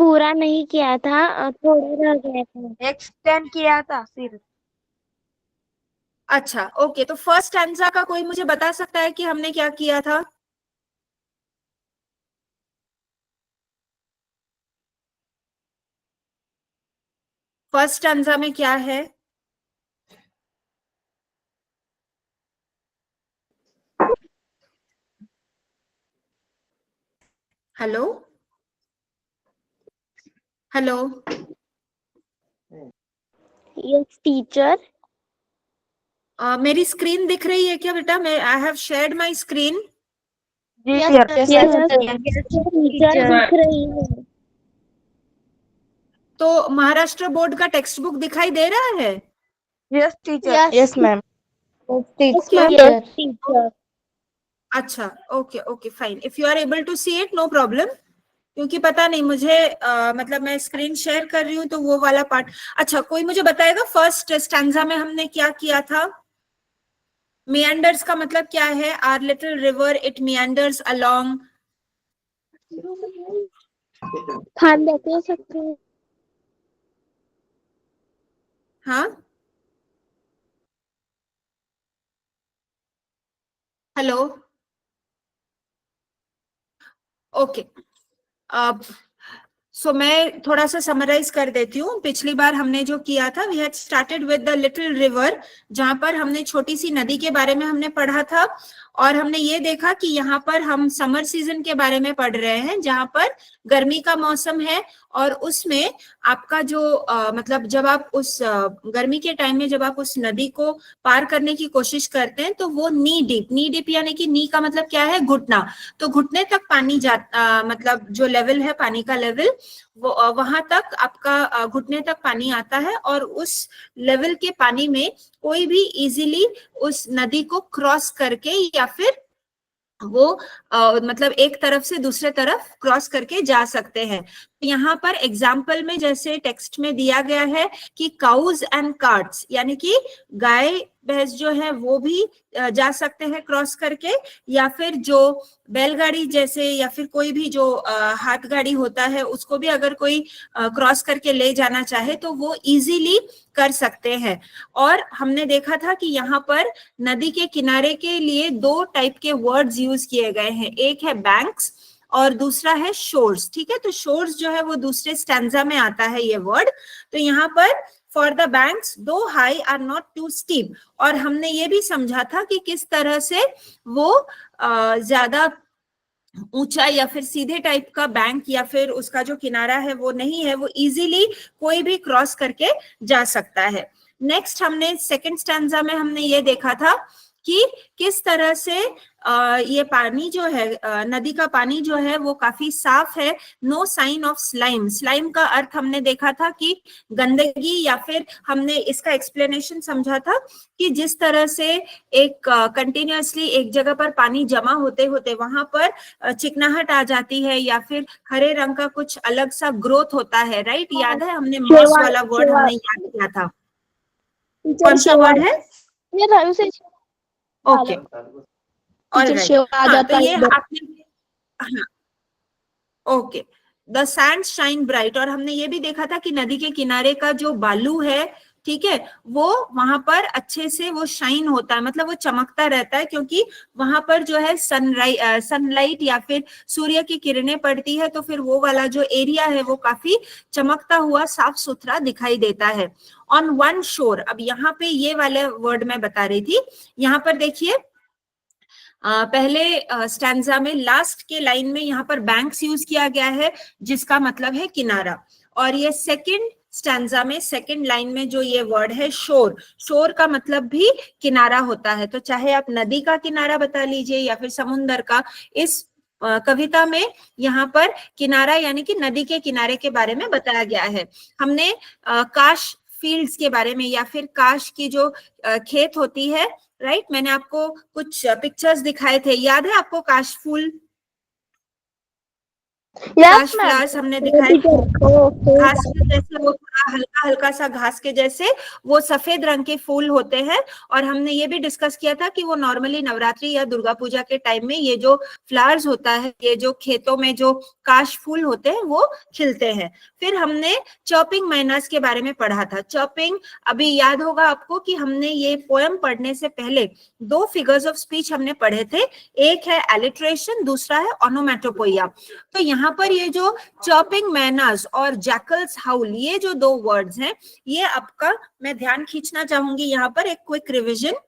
पूरा नहीं किया था, थोड़ा रह गया था। एक्सटेंड किया था सिर्फ। अच्छा ओके, तो फर्स्ट स्टैंजा का कोई मुझे बता सकता है कि हमने क्या किया था? फर्स्ट स्टैंजा में क्या है? Hello hello. Yes teacher. मेरी स्क्रीन दिख रही है क्या बेटा? मैं I have shared my screen. जी यस टीचर दिख रही है। तो महाराष्ट्र बोर्ड का टेक्स्ट बुक दिखाई दे रहा है? Yes teacher. Yes ma'am. Teacher. अच्छा okay okay fine, if you are able to see it no problem. क्योंकि पता नहीं मुझे मतलब मैं स्क्रीन शेयर कर रही हूँ तो वो वाला पार्ट। अच्छा, कोई मुझे बताएगा फर्स्ट स्टैंजा में हमने क्या किया था? मियांडर्स का मतलब क्या है? Our little river it meanders along. खान देते सकते हैं। हाँ हेलो ओके। अब सो मैं थोड़ा सा समराइज कर देती हूँ। पिछली बार हमने जो किया था, we had started with the little river, जहां पर हमने छोटी सी नदी के बारे में हमने पढ़ा था। और हमने ये देखा कि यहाँ पर हम समर सीजन के बारे में पढ़ रहे हैं, जहां पर गर्मी का मौसम है। और उसमें आपका जो मतलब जब आप उस गर्मी के टाइम में जब आप उस नदी को पार करने की कोशिश करते हैं तो वो नी डीप यानी कि नी का मतलब क्या है? घुटना। तो घुटने तक पानी मतलब जो लेवल है पानी का लेवल, वो वहां तक आपका घुटने तक पानी आता है। और उस लेवल के पानी में कोई भी इजीली उस नदी को क्रॉस करके या फिर वो मतलब एक तरफ से दूसरे तरफ क्रॉस करके जा सकते हैं। यहाँ पर एग्जाम्पल में जैसे टेक्स्ट में दिया गया है कि काउज एंड कार्ट्स, यानी कि गाय भैंस जो है वो भी जा सकते हैं क्रॉस करके, या फिर जो बैलगाड़ी जैसे या फिर कोई भी जो हाथ गाड़ी होता है उसको भी अगर कोई क्रॉस करके ले जाना चाहे तो वो इजीली कर सकते हैं। और हमने देखा था कि यहाँ पर नदी के किनारे के लिए दो टाइप के वर्ड्स यूज किए गए हैं, एक है बैंक्स और दूसरा है शोर्स। ठीक है, तो शोर्स जो है वो दूसरे स्टैंजा में आता है ये वर्ड। तो यहाँ पर for the banks though high are not too steep. और हमने ये भी समझा था कि किस तरह से वो ज्यादा ऊंचा या फिर सीधे टाइप का बैंक या फिर उसका जो किनारा है वो नहीं है, वो इजीली कोई भी क्रॉस करके जा सकता है। नेक्स्ट हमने सेकंड स्टैंजा में हमने ये देखा था कि किस तरह से ये पानी जो है नदी का पानी जो है वो काफी साफ है, no sign of slime. Slime का अर्थ हमने देखा था कि गंदगी, या फिर हमने इसका एक्सप्लेनेशन समझा था कि जिस तरह से एक कंटिन्यूअसली एक जगह पर पानी जमा होते होते वहां पर चिकनाहट आ जाती है या फिर हरे रंग का कुछ अलग सा ग्रोथ होता है, राइट? याद है हमने मॉस वाला वर्ड हमने याद किया था। कौन सा वर्ड है? ओके ऑलराइट, तो ये आपने, हाँ okay, the sand shine bright. और हमने ये भी देखा था कि नदी के किनारे का जो बालू है, ठीक है, वो वहां पर अच्छे से वो शाइन होता है, मतलब वो चमकता रहता है, क्योंकि वहां पर जो है सनलाइट या फिर सूर्य की किरणें पड़ती है, तो फिर वो वाला जो एरिया है वो काफी चमकता हुआ साफ सुथरा दिखाई देता है। ऑन वन शोर, अब यहाँ पे ये वाले वर्ड मैं बता रही थी, यहाँ पर देखिए पहले स्टैंजा में लास्ट के लाइन में यहाँ पर बैंक्स यूज किया गया है जिसका मतलब है किनारा। और ये सेकंड स्टैंजा में सेकंड लाइन में जो ये वर्ड है शोर, शोर का मतलब भी किनारा होता है। तो चाहे आप नदी का किनारा बता लीजिए या फिर समुन्दर का, इस कविता में यहाँ पर किनारा यानी कि नदी के किनारे के बारे में बताया गया है। हमने काश फील्ड्स के बारे में या फिर काश की जो खेत होती है, राइट, मैंने आपको कुछ पिक्चर्स दिखाए थे, याद है आपको? काश फूल, काश फ्लावर्स हमने दिखाए थे, घास जैसे वो हल्का हल्का सा घास के जैसे वो सफेद रंग के फूल होते हैं। और हमने ये भी डिस्कस किया था कि वो नॉर्मली नवरात्रि या दुर्गा पूजा के टाइम में ये जो फ्लावर्स होता है, ये जो खेतों में जो काश फूल होते हैं वो खिलते हैं। फिर हमने चॉपिंग मैनर्स के बारे में पढ़ा था। चॉपिंग, अभी याद होगा आपको कि हमने ये पोएम पढ़ने से पहले 2 फिगर्स ऑफ स्पीच हमने पढ़े थे, एक है एलिट्रेशन, दूसरा है ओनोमेटोपोइया। तो यहाँ पर ये जो चॉपिंग मैनर्स और जैकल्स हाउल, ये जो 2 वर्ड्स हैं, ये आपका मैं ध्यान खींचना चाहूंगी यहाँ पर, एक क्विक रिविजन।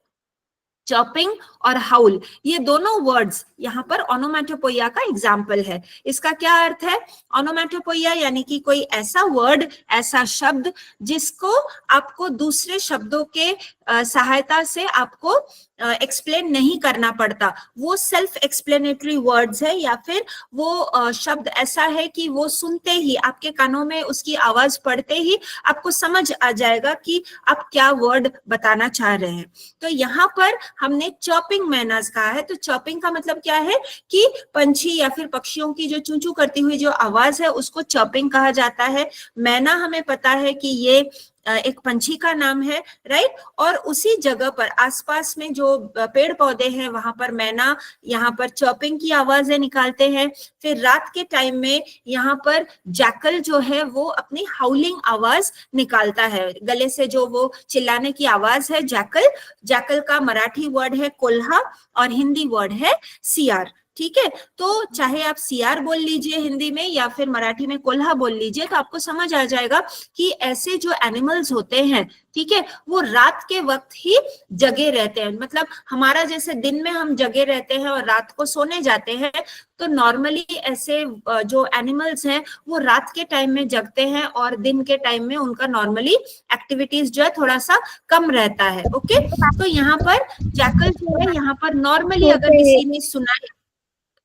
चॉपिंग और हाउल, ये दोनों वर्ड्स यहाँ पर ओनोमेटोपोइया का एग्जाम्पल है। इसका क्या अर्थ है? ओनोमेटोपोइया यानी कि कोई ऐसा वर्ड, ऐसा शब्द जिसको आपको दूसरे शब्दों के सहायता से आपको एक्सप्लेन नहीं करना पड़ता, वो सेल्फ एक्सप्लेनेटरी वर्ड्स है, या फिर वो शब्द ऐसा है कि वो सुनते ही आपके कानों में उसकी आवाज पड़ते ही आपको समझ आ जाएगा कि आप क्या वर्ड बताना चाह रहे हैं। तो यहाँ पर हमने चॉपिंग मैनर्स कहा है। तो चॉपिंग का मतलब क्या है कि पंछी या फिर पक्षियों की जो चूं चूं करती हुई जो आवाज है उसको चॉपिंग कहा जाता है। मैना हमें पता है कि ये एक पंछी का नाम है, राइट। और उसी जगह पर आसपास में जो पेड़ पौधे हैं वहां पर मैना यहाँ पर चॉपिंग की आवाजें निकालते हैं। फिर रात के टाइम में यहाँ पर जैकल जो है वो अपनी हाउलिंग आवाज निकालता है, गले से जो वो चिल्लाने की आवाज है जैकल। जैकल का मराठी वर्ड है कोल्हा और हिंदी वर्ड है सियार, ठीक है। तो चाहे आप सियार बोल लीजिए हिंदी में या फिर मराठी में कोल्हा बोल लीजिए, तो आपको समझ आ जाएगा कि ऐसे जो एनिमल्स होते हैं, ठीक है, वो रात के वक्त ही जगे रहते हैं। मतलब हमारा जैसे दिन में हम जगे रहते हैं और रात को सोने जाते हैं, तो नॉर्मली ऐसे जो एनिमल्स हैं वो रात के टाइम में जगते हैं और दिन के टाइम में उनका नॉर्मली एक्टिविटीज जो है थोड़ा सा कम रहता है। ओके, तो यहाँ पर जैकल जो है, यहाँ पर नॉर्मली अगर किसी ने सुना है,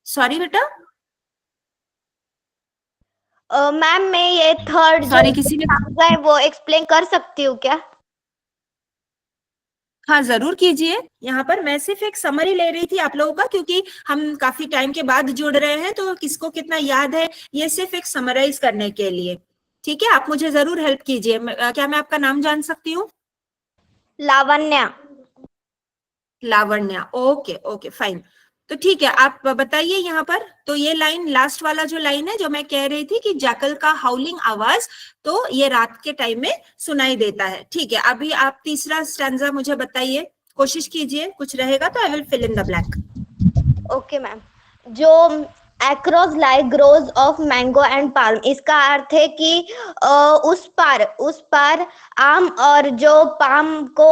सॉरी बेटा, मैम मैं ये थर्ड सॉरी किसी ने, है वो एक्सप्लेन कर सकती हूँ क्या? हाँ जरूर कीजिए। यहाँ पर मैं सिर्फ एक समरी ले रही थी आप लोगों का, क्योंकि हम काफी टाइम के बाद जुड़ रहे हैं तो किसको कितना याद है, ये सिर्फ एक समराइज करने के लिए, ठीक है। आप मुझे जरूर हेल्प कीजिए। क्या मैं आपका नाम जान सकती हूँ? Lavanya. Lavanya, okay okay fine. तो ठीक है, आप बताइए यहाँ पर। तो ये लाइन, लास्ट वाला जो लाइन है जो मैं कह रही थी कि जैकल का हाउलिंग आवाज, तो ये रात के टाइम में सुनाई देता है, ठीक है। अभी आप तीसरा स्टैंजा मुझे बताइए, कोशिश कीजिए, कुछ रहेगा तो I will fill in the blank. Okay ma'am. जो across lie groves of mango and palm, इसका अर्थ है कि उस पार आम और जो पाम को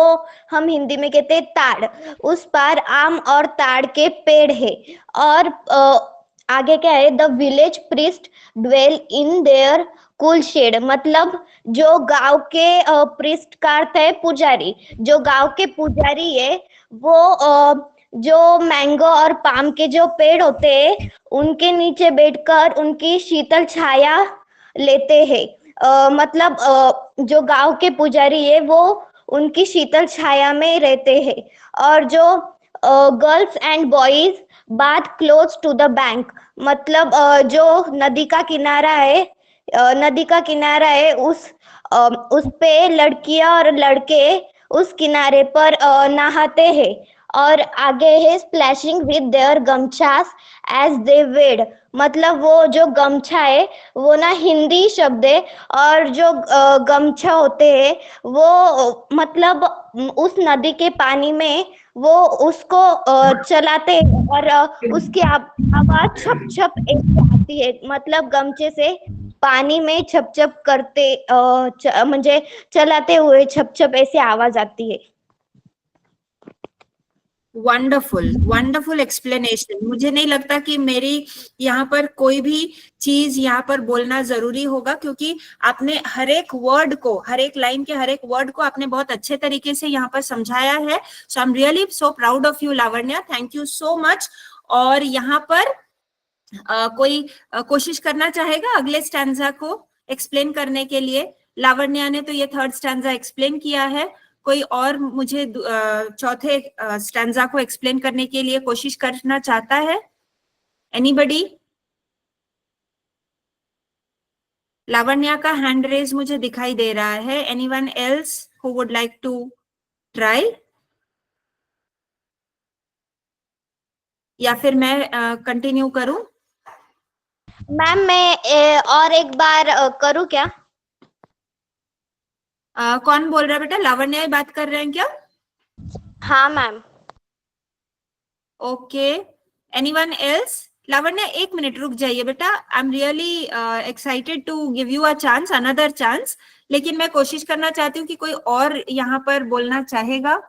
हम हिंदी में कहते हैं ताड़, उस पार आम और ताड़ के पेड़ है। और आगे क्या है, the village priest dwell in their cool shade, मतलब जो गांव के प्रीस्ट का अर्थ है पुजारी, जो गांव के पुजारी है वो जो मैंगो और पाम के जो पेड़ होते हैं उनके नीचे बैठकर उनकी शीतल छाया लेते हैं। मतलब जो गांव के पुजारी है वो उनकी शीतल छाया में रहते हैं। और जो girls and boys bathe close to the bank, मतलब जो नदी का किनारा है, उस पे लड़कियां और लड़के उस किनारे पर नहाते हैं। और आगे है splashing with their gamchas as they wade, मतलब वो जो गमछा है वो ना हिंदी शब्द है, और जो गमछा होते हैं वो मतलब उस नदी के पानी में वो उसको चलाते हैं और उसकी आवाज छप छप ऐसे आती है, मतलब गमछे से पानी में छप छप करते म्हणजे चलाते हुए छप छप ऐसे आवाज आती है। Wonderful wonderful explanation. मुझे नहीं लगता कि मेरी यहाँ पर कोई भी चीज यहाँ पर बोलना जरूरी होगा, क्योंकि आपने हर एक वर्ड को, हर एक लाइन के हर एक वर्ड को आपने बहुत अच्छे तरीके से यहाँ पर समझाया है। So I am really so proud of you Lavanya, thank you so much. और यहाँ पर कोई कोशिश करना चाहेगा अगले स्टैंजा को एक्सप्लेन करने के लिए? लावण्या ने तो ये थर्ड स्टैंजा एक्सप्लेन किया है, कोई और मुझे चौथे स्टैंजा को एक्सप्लेन करने के लिए कोशिश करना चाहता है? एनीबडी? लावण्या का हैंड रेज मुझे दिखाई दे रहा है. Anyone else who would like to try? या फिर मैं कंटिन्यू करूं? मैम मैं और एक बार करूँ क्या? कौन बोल रहा है बेटा? लावण्या ही बात कर रहे हैं क्या? हाँ ma'am. Okay. Anyone else? Lavanya एक मिनट रुक जाइए बेटा. I am really excited to give you a chance, another chance. लेकिन मैं कोशिश करना चाहती हूँ कि कोई और यहाँ पर बोलना चाहेगा.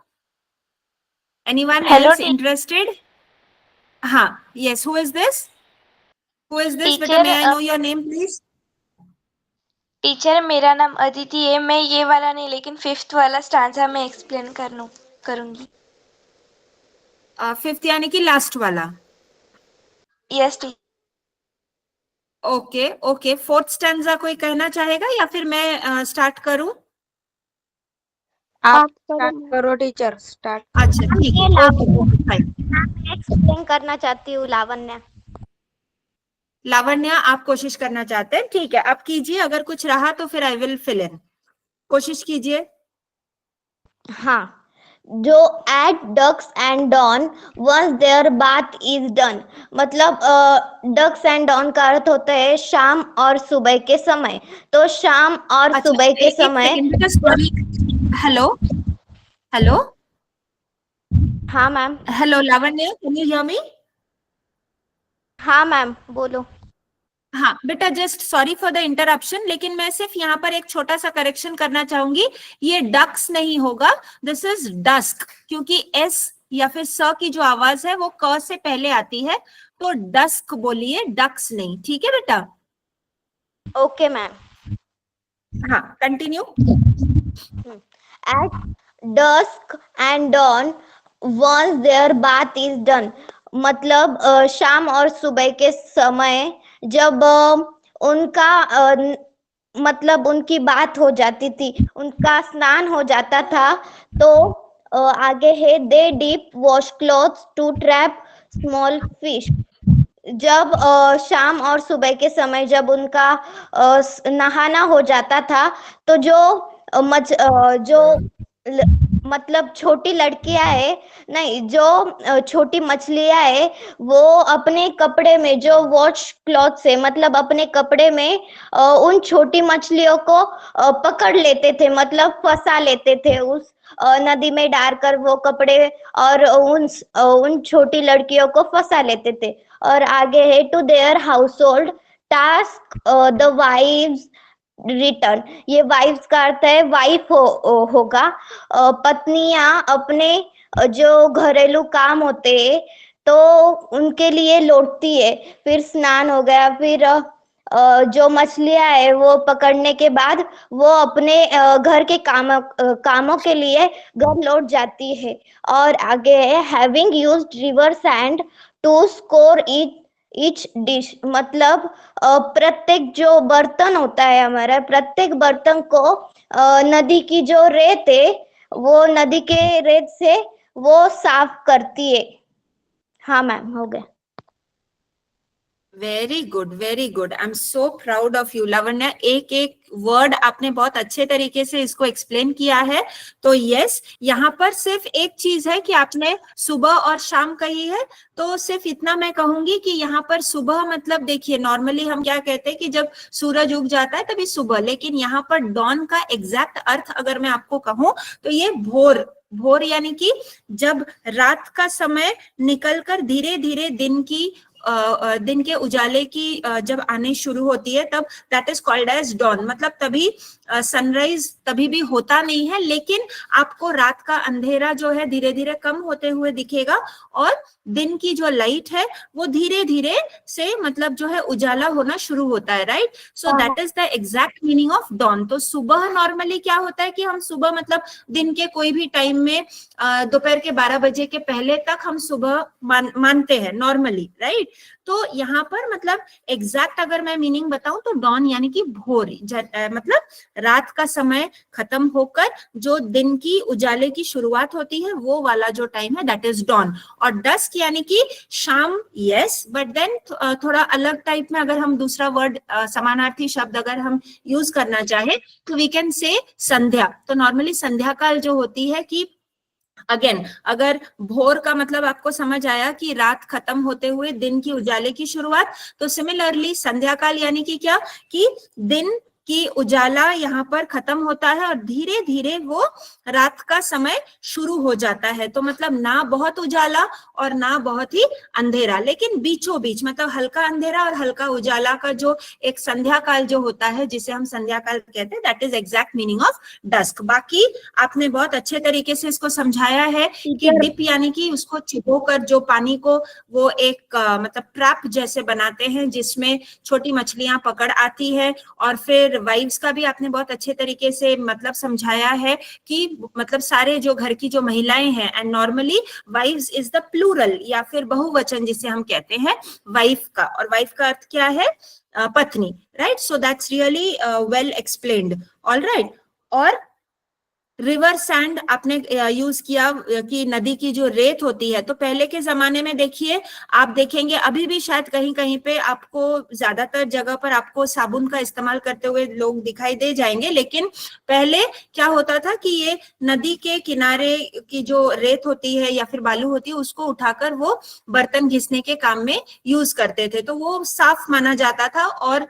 Anyone else interested? हाँ. Yes. Who is this? Who is this बेटा? May I know your name please? Teacher मेरा नाम अदिति है. मैं ये वाला नहीं लेकिन 5th वाला स्टांजा मैं एक्सप्लेन करूंगी. 5th यानी कि लास्ट वाला? Yes teacher. Okay okay. 4th stanza कोई कहना चाहेगा या फिर मैं स्टार्ट करूं? आप स्टार्ट करो टीचर. स्टार्ट. अच्छा ठीक है. मैं एक्सप्लेन करना चाहती हूँ. लावण्या. लावण्या आप कोशिश करना चाहते हैं? ठीक है, आप कीजिए. अगर कुछ रहा तो फिर आई विल फिल इन. कोशिश कीजिए. हाँ. जो एट डक्स and dawn once their bath is done. मतलब डक्स एंड डॉन का अर्थ होता है शाम और सुबह के समय. तो शाम और अच्छा, सुबह के समय. Hello hello. हाँ ma'am. Hello Lavanya, can you hear me? हाँ मैम बोलो. हाँ बेटा, just sorry for the interruption, लेकिन मैं सिर्फ यहाँ पर एक छोटा सा करेक्शन करना चाहूंगी. ये डक्स नहीं होगा, दिस इज डस्क, क्योंकि एस या फिर स की जो आवाज है वो क से पहले आती है. तो डस्क बोलिए, डक्स नहीं. ठीक है बेटा? Okay ma'am. हाँ, continue. At dusk and dawn once their bath is done. मतलब शाम और सुबह के समय जब उनका मतलब उनकी बात हो जाती थी, उनका स्नान हो जाता था. तो आगे है they dip wash clothes to trap small fish. जब शाम और सुबह के समय जब उनका नहाना हो जाता था, तो जो मतलब छोटी लड़कियां है, नहीं, जो छोटी मछलियां है, वो अपने कपड़े में जो वॉश क्लॉथ से मतलब अपने कपड़े में उन छोटी मछलियों को पकड़ लेते थे, मतलब फंसा लेते थे उस नदी में डालकर वो कपड़े, और उन छोटी लड़कियों को फंसा लेते थे. और आगे है to their household tasks the wives return. ये वाइफ्स का अर्थ है वाइफ होगा. पत्नियां अपने जो घरेलू काम होते हैं तो उनके लिए लौटती है. फिर स्नान हो गया, फिर जो मछलियां है वो पकड़ने के बाद वो अपने घर के कामों के लिए घर लौट जाती है. और आगे है having used river sand to scour each dish. मतलब प्रत्येक जो बर्तन होता है हमारा, प्रत्येक बर्तन को नदी की जो रेत है वो नदी के रेत से वो साफ करती है. हाँ मैम, हो गया. Very good, very good. I am so proud of you Lavanya. एक एक वर्ड आपने बहुत अच्छे तरीके से इसको एक्सप्लेन किया है. तो यस, यहाँ पर सिर्फ एक चीज है कि आपने सुबह और शाम कही है. तो सिर्फ इतना मैं कहूंगी कि यहाँ पर सुबह मतलब देखिए, नॉर्मली हम क्या कहते हैं कि जब सूरज उग जाता है तभी सुबह, लेकिन यहाँ पर डॉन का एग्जैक्ट अर्थ अगर मैं आपको कहूँ तो ये भोर. भोर यानी कि जब रात का समय निकलकर धीरे धीरे दिन के उजाले की जब आने शुरू होती है, तब that is called as dawn. मतलब तभी सनराइज तभी भी होता नहीं है, लेकिन आपको रात का अंधेरा जो है धीरे धीरे कम होते हुए दिखेगा और दिन की जो लाइट है वो धीरे धीरे से मतलब जो है उजाला होना शुरू होता है. Right? So that is the exact meaning of dawn. तो सुबह नॉर्मली क्या होता है कि हम सुबह मतलब दिन के कोई भी टाइम में दोपहर के 12 बजे के पहले तक हम सुबह मानते हैं नॉर्मली. राइट? तो यहाँ पर मतलब एग्जैक्ट अगर मैं मीनिंग बताऊं तो डॉन यानी कि भोर, मतलब रात का समय खत्म होकर जो दिन की उजाले की शुरुआत होती है वो वाला जो टाइम है दैट इज डॉन। और डस्क यानी कि शाम, यस, बट देन थोड़ा अलग टाइप में अगर हम दूसरा वर्ड समानार्थी शब्द अगर हम यूज करना चाहे तो वी कैन से संध्या। तो नॉर्मली संध्या काल जो होती है कि अगेन अगर भोर का मतलब आपको समझ आया कि रात खत्म होते हुए दिन की उजाले की शुरुआत, तो सिमिलरली संध्या काल यानी कि क्या कि दिन की उजाला यहाँ पर खत्म होता है और धीरे धीरे वो रात का समय शुरू हो जाता है। तो मतलब ना बहुत उजाला और ना बहुत ही अंधेरा, लेकिन बीचों बीच मतलब हल्का अंधेरा और हल्का उजाला का जो एक संध्या काल जो होता है जिसे हम संध्या काल कहते हैं, that is exact meaning of dusk. बाकी आपने बहुत अच्छे तरीके से इसको समझाया है कि डिप यानी कि उसको छिपोकर जो पानी को वो एक मतलब ट्रैप जैसे बनाते हैं जिसमें छोटी मछलियां पकड़ आती है। और फिर वाइव्स का भी आपने बहुत अच्छे तरीके से मतलब समझाया है कि मतलब सारे जो घर की जो महिलाएं हैं, and normally wives is the plural या फिर बहुवचन जिसे हम कहते हैं वाइफ का, और वाइफ का अर्थ क्या है, पत्नी, right. So that's really well explained, all right. और रिवर सैंड आपने यूज किया कि नदी की जो रेत होती है, तो पहले के जमाने में देखिए आप देखेंगे अभी भी शायद कहीं कहीं पे आपको ज्यादातर जगह पर आपको साबुन का इस्तेमाल करते हुए लोग दिखाई दे जाएंगे, लेकिन पहले क्या होता था कि ये नदी के किनारे की जो रेत होती है या फिर बालू होती है उसको उठाकर वो बर्तन घिसने के काम में यूज करते थे, तो वो साफ माना जाता था और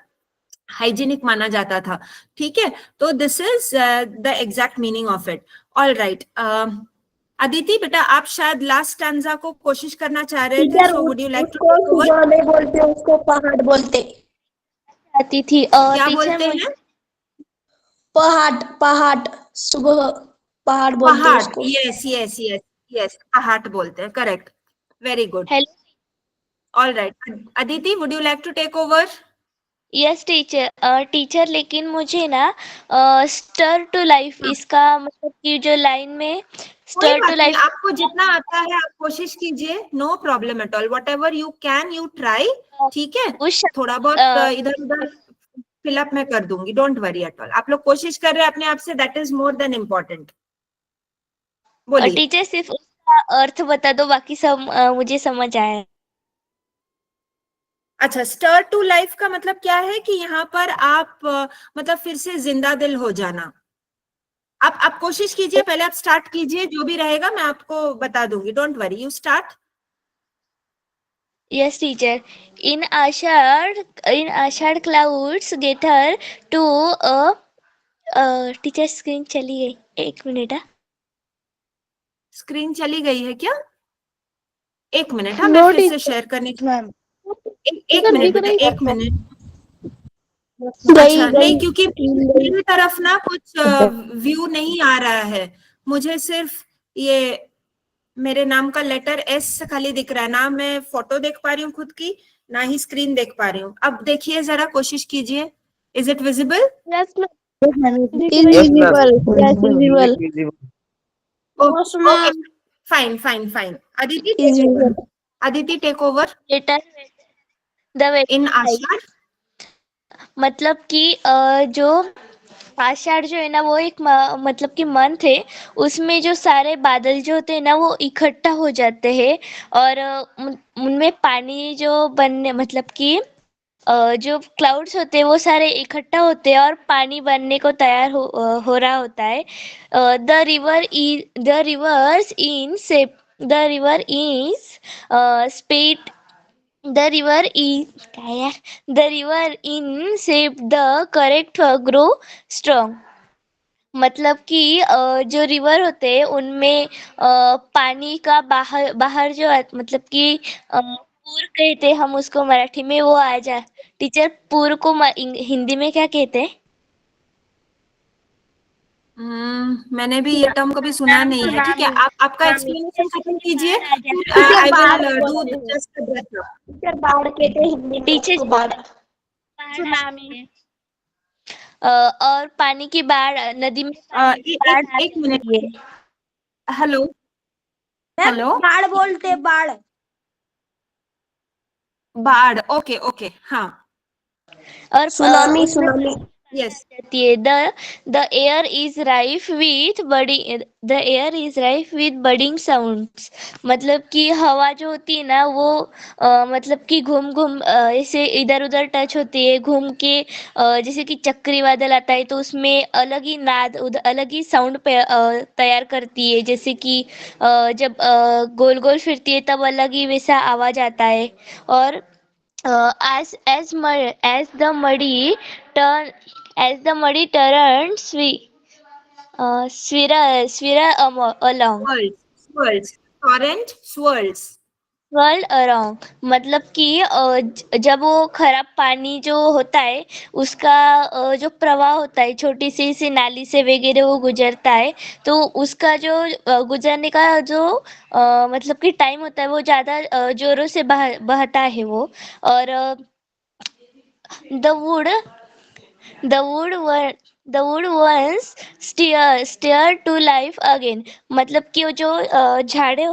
हाइजीनिक माना जाता था। ठीक है, तो this is the exact meaning of it, all right. Aditi बेटा आप शायद लास्ट स्टैंजा को कोशिश करना चाह रहे थे, so would you like to take over? सुबह नहीं बोलते, उसको पहाड़ बोलते। आती थी क्या टीचर बोलते मुझे हैं? पहाड़, पहाड़, सुबह पहाड़ बोलते पहाड़, उसको। यस यस यस यस, पहाड़ बोलते हैं, correct, very good, hello. All right. Aditi would you like to take over? Yes teacher, teacher लेकिन मुझे ना स्टर टू लाइफ इसका मतलब कि जो लाइन में कोई स्टर टू बात नहीं, लाइफ आपको जितना आता है आप कोशिश कीजिए, no problem at all, whatever you can you try, ठीक है। उस थोड़ा बहुत इधर उधर फिलअप मैं कर दूंगी, डोंट वरी एट ऑल। आप लोग कोशिश कर रहे हैं अपने आप से, that is more than important. बोलिए। टीचर सिर्फ उसका अर्थ बता दो, बाकी सब मुझे समझ आया। अच्छा, स्टर टू लाइफ का मतलब क्या है कि यहाँ पर आप मतलब फिर से जिंदा दिल हो जाना। आप कोशिश कीजिए, पहले आप स्टार्ट कीजिए, जो भी रहेगा मैं आपको बता दूंगी, don't worry, you start. Yes, teacher. In Ashad clouds gather to teacher screen चली गई, एक मिनट। स्क्रीन चली गई है क्या? एक मिनट, हाँ मैं फिर से शेयर करने की, एक मिनट बेटा, एक मिनट। अच्छा नहीं, क्योंकि मेरी तरफ ना कुछ व्यू नहीं आ रहा है, मुझे सिर्फ ये मेरे नाम का लेटर एस खाली दिख रहा है, ना मैं फोटो देख पा रही हूँ खुद की, ना ही स्क्रीन देख पा रही हूँ। अब देखिए जरा, कोशिश कीजिए, is it visible? Okay, fine fine fine. Aditi take over, Aditi take over. Later the in Ashadh, मतलब कि जो आषाढ़ जो है ना वो एक मतलब कि मंथ है, उसमें जो सारे बादल जो होते हैं ना वो इकट्ठा हो जाते हैं और उनमें पानी जो बनने मतलब कि जो क्लाउड्स होते हैं वो सारे इकट्ठा होते हैं और पानी बनने को तैयार हो रहा होता है। The reverse in shape the river is speed the river is क्या यार the river in shape the correct grow strong. मतलब कि जो रिवर होते हैं उनमें पानी का बाहर बाहर जो मतलब कि पूर कहते हैं हम उसको मराठी में, वो आ जाए। टीचर पूर को हिंदी में क्या कहते हैं? मैंने भी ये टर्म कभी सुना नहीं है, ठीक है। आप आपका एक्सप्लेनेशन खत्म कीजिए, I will do just teacher बाढ़ कहते हैं हिंदी में टीचर उसको, बाढ़। और पानी की बाढ़ नदी में पानी की बाढ़ एक मिनट, आती है। हेलो हेलो, बाढ़ बोलते, बाढ़। बाढ़, ओके ओके, हाँ, और सुनामी उसमें सुनामी यस, जाती है the air is rife with budding the air is rife with budding sounds. मतलब कि हवा जो होती है ना वो मतलब कि घूम घूम ऐसे इधर उधर टच होती है, घूम के जैसे कि चक्री बादल आता है तो उसमें अलग ही नाद अलग ही साउंड तैयार करती है, जैसे कि जब गोल गोल फिरती है तब अलग ही वैसा आवाज आता है। और as the muddy turn as the muddy turns along swirls, torrent swirls, swirl around। मतलब कि जब वो खराब पानी जो होता है उसका जो प्रवाह होता है छोटी सी सी नाली से वगैरह वो गुजरता है, तो उसका जो गुजरने का जो मतलब कि टाइम होता है वो ज्यादा जोरों से बहता है वो। और the wood The wood were the wood once stir to life again। मतलब कि वो जो झाड़ियाँ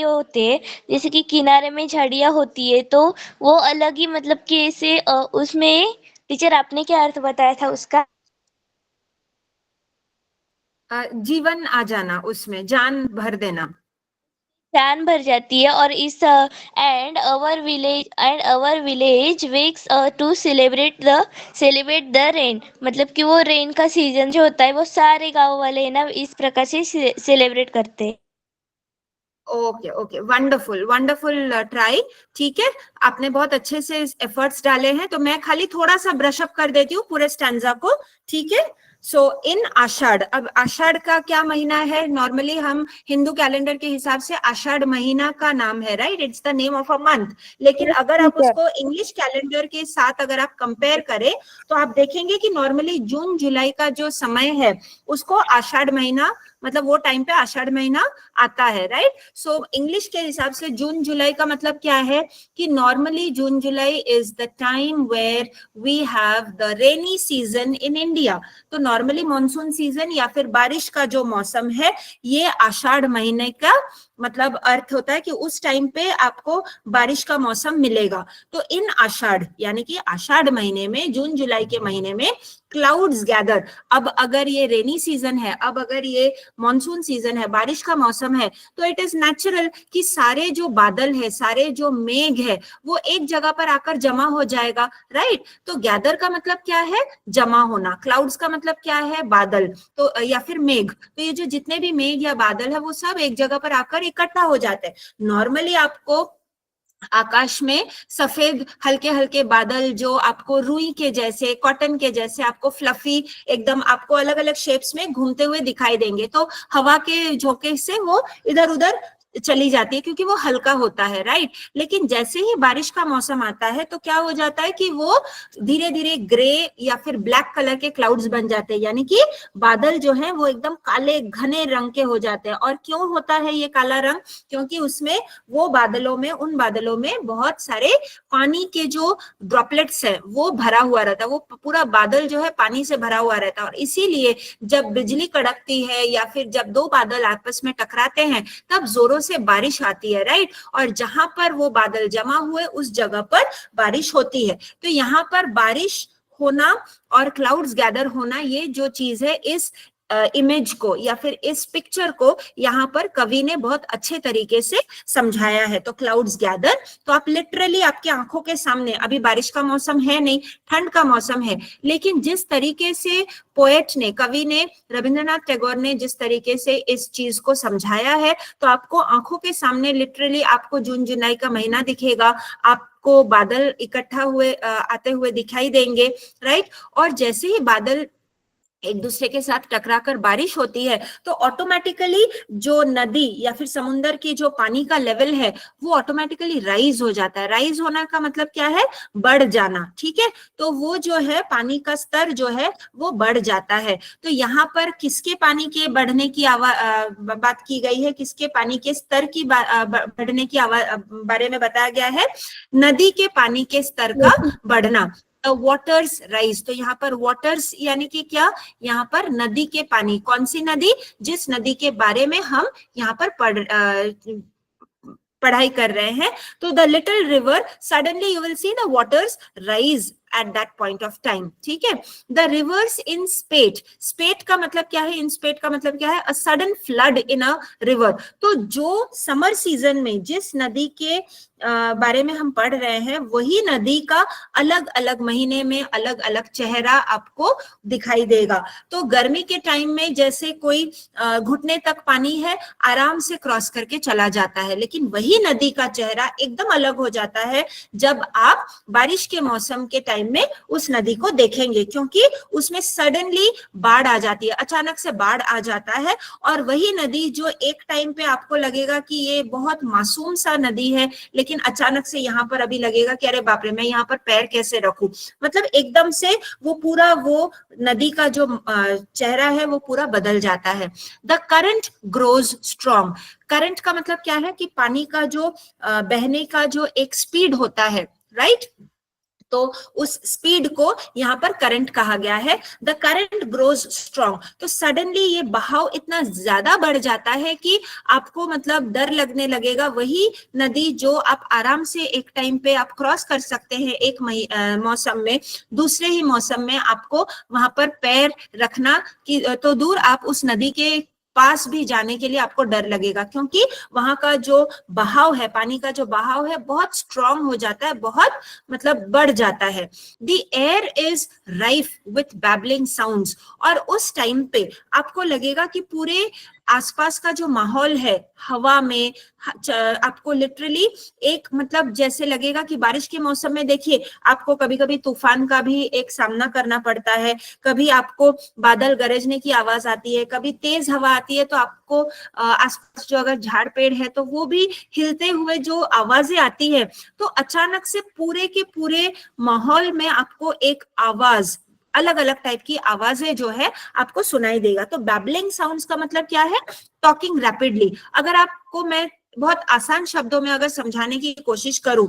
होते हैं, जैसे कि किनारे में झाड़ियाँ होती है तो वो अलग ही मतलब कि ऐसे उसमें टीचर आपने क्या अर्थ बताया था उसका? जीवन आ जाना, उसमें जान भर देना। जान भर जाती है। और इस and our village wakes to celebrate the rain. मतलब कि वो रेन का सीजन जो होता है वो सारे गांव वाले है ना इस प्रकार से सेलिब्रेट करते हैं। Okay okay, wonderful wonderful try, ठीक है, आपने बहुत अच्छे से एफर्ट्स डाले हैं, तो मैं खाली थोड़ा सा ब्रश अप कर देती हूँ पूरे स्टैंजा को, ठीक है। सो इन आषाढ़, अब आषाढ़ का क्या महीना है? नॉर्मली हम हिंदू कैलेंडर के हिसाब से आषाढ़ महीना का नाम है, right, it's the name of a month. लेकिन अगर आप उसको इंग्लिश कैलेंडर के साथ अगर आप कंपेयर करें तो आप देखेंगे कि नॉर्मली जून जुलाई का जो समय है उसको आषाढ़ महीना, मतलब वो टाइम पे आषाढ़ महीना आता है, राइट। सो इंग्लिश के हिसाब से जून जुलाई का मतलब क्या है कि normally June July is the time where we have the rainy season in India. तो नॉर्मली मॉनसून सीजन या फिर बारिश का जो मौसम है ये आषाढ़ महीने का मतलब अर्थ होता है कि उस टाइम पे आपको बारिश का मौसम मिलेगा। तो इन आषाढ़ यानी कि आषाढ़ महीने में, जून जुलाई के महीने में क्लाउड्स गैदर। अब अगर ये रेनी सीजन है, अब अगर ये मॉनसून सीजन है, बारिश का मौसम है, तो इट इज नेचुरल कि सारे जो बादल है, सारे जो मेघ है वो एक जगह पर आकर जमा हो जाएगा, राइट। तो गैदर का मतलब क्या है? जमा होना। क्लाउड्स का मतलब क्या है? बादल, तो या फिर मेघ। तो ये जो जितने भी मेघ या बादल है वो सब एक जगह पर आकर इकट्ठा हो जाते हैं। नॉर्मली आपको आकाश में सफेद हल्के हल्के बादल जो आपको रुई के जैसे, कॉटन के जैसे आपको फ्लफी एकदम आपको अलग अलग शेप्स में घूमते हुए दिखाई देंगे, तो हवा के झोंके से वो इधर उधर चली जाती है क्योंकि वो हल्का होता है, राइट। लेकिन जैसे ही बारिश का मौसम आता है तो क्या हो जाता है कि वो धीरे धीरे ग्रे या फिर ब्लैक कलर के क्लाउड्स बन जाते हैं, यानी कि बादल जो है वो एकदम काले घने रंग के हो जाते हैं। और क्यों होता है ये काला रंग? क्योंकि उसमें वो बादलों में, उन बादलों में बहुत सारे पानी के जो ड्रॉपलेट्स है वो भरा हुआ रहता है, वो पूरा बादल जो है पानी से भरा हुआ रहता है। और इसीलिए जब बिजली कड़कती है या फिर जब दो बादल आपस में टकराते हैं तब जोरों से बारिश आती है, राइट। और जहां पर वो बादल जमा हुए उस जगह पर बारिश होती है। तो यहाँ पर बारिश होना और क्लाउड्स गैदर होना, ये जो चीज है इस इमेज को या फिर इस पिक्चर को यहाँ पर कवि ने बहुत अच्छे तरीके से समझाया है। तो क्लाउड्स गैदर, तो आप लिटरली आपकी आंखों के सामने, अभी बारिश का मौसम है नहीं, ठंड का मौसम है, लेकिन जिस तरीके से पोएट ने, कवि ने, रविंद्रनाथ टैगोर ने जिस तरीके से इस चीज को समझाया है, तो आपको आंखों के सामने लिटरली आपको जून जुलाई का महीना दिखेगा, आपको बादल इकट्ठा हुए आते हुए दिखाई देंगे, राइट। और जैसे ही बादल एक दूसरे के साथ टकराकर बारिश होती है तो ऑटोमेटिकली जो नदी या फिर समुद्र की जो पानी का लेवल है वो ऑटोमेटिकली राइज हो जाता है। राइज होना का मतलब क्या है? बढ़ जाना, ठीक है। तो वो जो है पानी का स्तर जो है वो बढ़ जाता है। तो यहाँ पर किसके पानी के बढ़ने की बात की गई है? किसके पानी के स्तर की बढ़ने की बारे में बताया गया है? नदी के पानी के स्तर का बढ़ना, वाटर्स राइज। तो यहाँ पर वाटर्स यानी कि क्या? यहाँ पर नदी के पानी, कौन सी नदी? जिस नदी के बारे में हम यहाँ पर पढ़ाई कर रहे हैं, तो the little river suddenly you will see the waters rise at that point of time. ठीक है, the rivers in spate, spate का मतलब क्या है, in spate का मतलब क्या है, a sudden flood in a river. तो जो समर सीजन में जिस नदी के बारे में हम पढ़ रहे हैं, वही नदी का अलग अलग महीने में अलग अलग चेहरा आपको दिखाई देगा. तो गर्मी के टाइम में जैसे कोई घुटने तक पानी है, आराम से क्रॉस करके चला जाता है, लेकिन वही नदी का चेहरा एकदम अलग हो जाता है जब आप बारिश के मौसम के टाइम में उस नदी को देखेंगे, क्योंकि उसमें सडनली बाढ़ आ जाती है, अचानक से बाढ़ आ जाता है. और वही नदी जो एक टाइम पे आपको लगेगा कि ये बहुत मासूम सा नदी है, लेकिन अचानक से यहाँ पर अभी लगेगा कि अरे बाप रे, मैं यहाँ पर पैर कैसे रखूं. मतलब एकदम से वो पूरा वो नदी का जो चेहरा है वो पूरा बदल जाता है. The current grows strong. Current का मतलब क्या है कि पानी का जो बहने का जो एक स्पीड होता है, राइट, तो उस स्पीड को यहाँ पर करंट कहा गया है. The current grows strong. तो सडनली ये बहाव इतना ज्यादा बढ़ जाता है कि आपको मतलब डर लगने लगेगा. वही नदी जो आप आराम से एक टाइम पे आप क्रॉस कर सकते हैं एक मौसम में, दूसरे ही मौसम में आपको वहां पर पैर रखना कि तो दूर, आप उस नदी के पास भी जाने के लिए आपको डर लगेगा, क्योंकि वहां का जो बहाव है, पानी का जो बहाव है, बहुत स्ट्रांग हो जाता है, बहुत मतलब बढ़ जाता है. The air is rife with babbling sounds. और उस टाइम पे आपको लगेगा कि पूरे आसपास का जो माहौल है हवा में, आपको लिटरली एक मतलब जैसे लगेगा कि बारिश के मौसम में देखिए आपको कभी कभी तूफान का भी एक सामना करना पड़ता है, कभी आपको बादल गरजने की आवाज आती है, कभी तेज हवा आती है, तो आपको आसपास जो अगर झाड़ पेड़ है तो वो भी हिलते हुए जो आवाजें आती है, तो अचानक से पूरे के पूरे माहौल में आपको एक आवाज, अलग अलग टाइप की आवाजें जो है आपको सुनाई देगा. तो बैबलिंग साउंड्स का मतलब क्या है, टॉकिंग रैपिडली. अगर आपको मैं बहुत आसान शब्दों में अगर समझाने की कोशिश करूं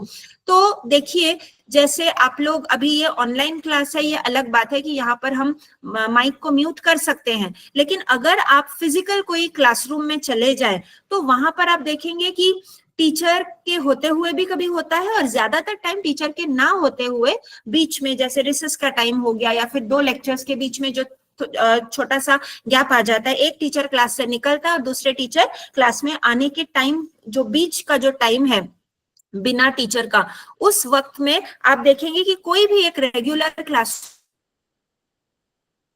तो देखिए, जैसे आप लोग अभी ये ऑनलाइन क्लास है, ये अलग बात है कि यहाँ पर हम माइक को म्यूट कर सकते हैं, लेकिन अगर आप फिजिकल कोई क्लासरूम में चले जाए तो वहां पर आप देखेंगे कि टीचर के होते हुए भी कभी होता है, और ज्यादातर टाइम टीचर के ना होते हुए बीच में, जैसे रिसेस का टाइम हो गया या फिर 2 लेक्चर्स के बीच में जो छोटा सा गैप आ जाता है, एक टीचर क्लास से निकलता है और दूसरे टीचर क्लास में आने के टाइम, जो बीच का जो टाइम है बिना टीचर का, उस वक्त में आप देखेंगे कि कोई भी एक रेगुलर क्लास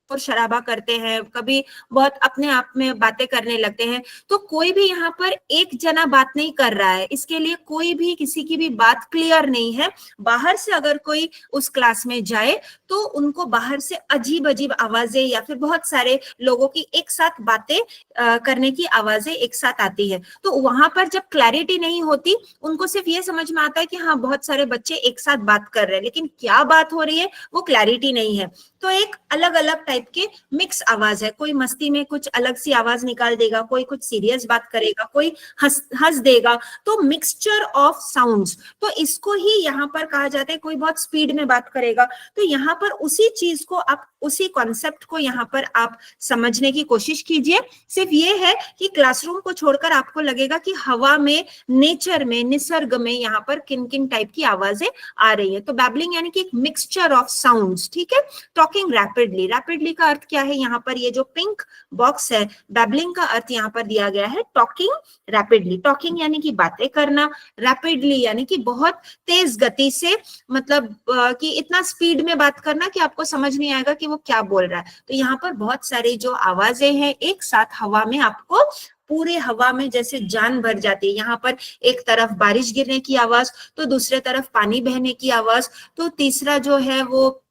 और शराबा करते हैं, कभी बहुत अपने आप में बातें करने लगते हैं. तो कोई भी यहाँ पर एक जना बात नहीं कर रहा है, इसके लिए कोई भी किसी की भी बात क्लियर नहीं है. बाहर से अगर कोई उस क्लास में जाए तो उनको बाहर से अजीब अजीब आवाजें या फिर बहुत सारे लोगों की एक साथ बातें करने की आवाजें एक साथ आती है. तो वहां पर जब क्लैरिटी नहीं होती, उनको सिर्फ ये समझ में आता है कि हाँ बहुत सारे बच्चे एक साथ बात कर रहे हैं, लेकिन क्या बात हो रही है वो क्लैरिटी नहीं है. तो एक अलग अलग टाइप के मिक्स आवाज है, कोई मस्ती में कुछ अलग सी आवाज निकाल देगा, कोई कुछ सीरियस बात करेगा, कोई हंस देगा. तो मिक्सचर ऑफ साउंड्स, तो इसको ही यहाँ पर कहा जाता है. कोई बहुत स्पीड में बात करेगा, तो यहाँ पर उसी चीज को आप, उसी कॉन्सेप्ट को यहाँ पर आप समझने की कोशिश कीजिए. सिर्फ ये है कि क्लासरूम को छोड़कर आपको लगेगा कि हवा में, नेचर में, निसर्ग में यहाँ पर किन किन टाइप की आवाजें आ रही है. तो बैबलिंग यानी कि एक मिक्सचर ऑफ साउंड्स. ठीक है, टॉकिंग रैपिडली. रैपिडली का अर्थ क्या है, यहाँ पर ये जो पिंक बॉक्स है, बैबलिंग का अर्थ यहाँ पर दिया गया है टॉकिंग रैपिडली. टॉकिंग यानी कि बातें करना, रैपिडली यानी कि बहुत तेज गति से, मतलब कि इतना स्पीड में बात करना कि आपको समझ नहीं आएगा कि वो क्या बोल रहा है. तो यहाँ पर बहुत सारी जो आवाजें हैं एक साथ हवा में, आपको पूरे हवा में जैसे जान भर जाती है. यहाँ पर एक तरफ बारिश गिरने की आवाज, तो दूसरे तरफ पानी बहने की आवाज, तो तीसरा जो है वो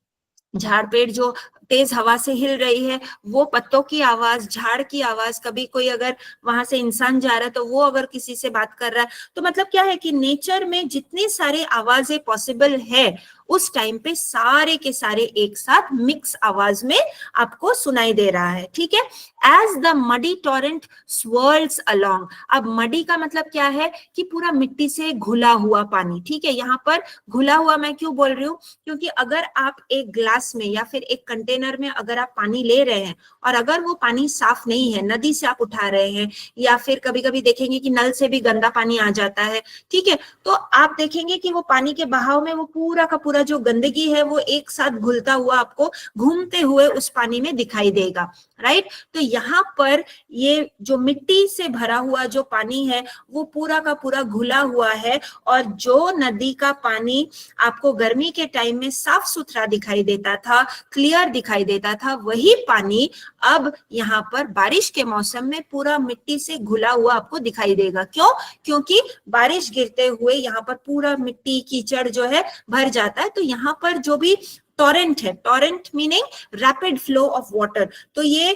झाड़ पेड़ जो तेज हवा से हिल रही है, वो पत्तों की आवाज, झाड़ की आवाज, कभी कोई अगर वहां से इंसान जा रहा है तो वो अगर किसी से बात कर रहा है. तो मतलब क्या है कि नेचर में जितनी सारी आवाजें पॉसिबल है उस टाइम पे सारे के सारे एक साथ मिक्स आवाज में आपको सुनाई दे रहा है, ठीक है। As the muddy torrent swirls along, अब मडी का मतलब क्या है कि पूरा मिट्टी से घुला हुआ पानी, ठीक है। यहाँ पर घुला हुआ मैं क्यों बोल रही हूँ, क्योंकि अगर आप एक ग्लास में या फिर एक कंटेनर में अगर आप पानी ले रहे हैं और अगर वो पानी साफ नहीं है, नदी से आप उठा रहे हैं या फिर कभी कभी देखेंगे कि नल से भी गंदा पानी आ जाता है, ठीक है, तो आप देखेंगे कि वो पानी के बहाव में वो पूरा का पूरा जो गंदगी है वो एक साथ घुलता हुआ आपको घूमते हुए उस पानी में दिखाई देगा, राइट। तो यहाँ पर ये जो मिट्टी से भरा हुआ जो पानी है वो पूरा का पूरा घुला हुआ है, और जो नदी का पानी आपको गर्मी के टाइम में साफ सुथरा दिखाई देता था, क्लियर दिखाई देता था, वही पानी अब यहाँ पर बारिश के मौसम में पूरा मिट्टी से घुला हुआ आपको दिखाई देगा। क्यों? क्योंकि बारिश गिरते हुए यहाँ पर पूरा मिट्टी कीचड़ जो है भर जाता है। तो यहाँ पर जो भी टॉरेंट है, torrent meaning rapid flow of water, तो ये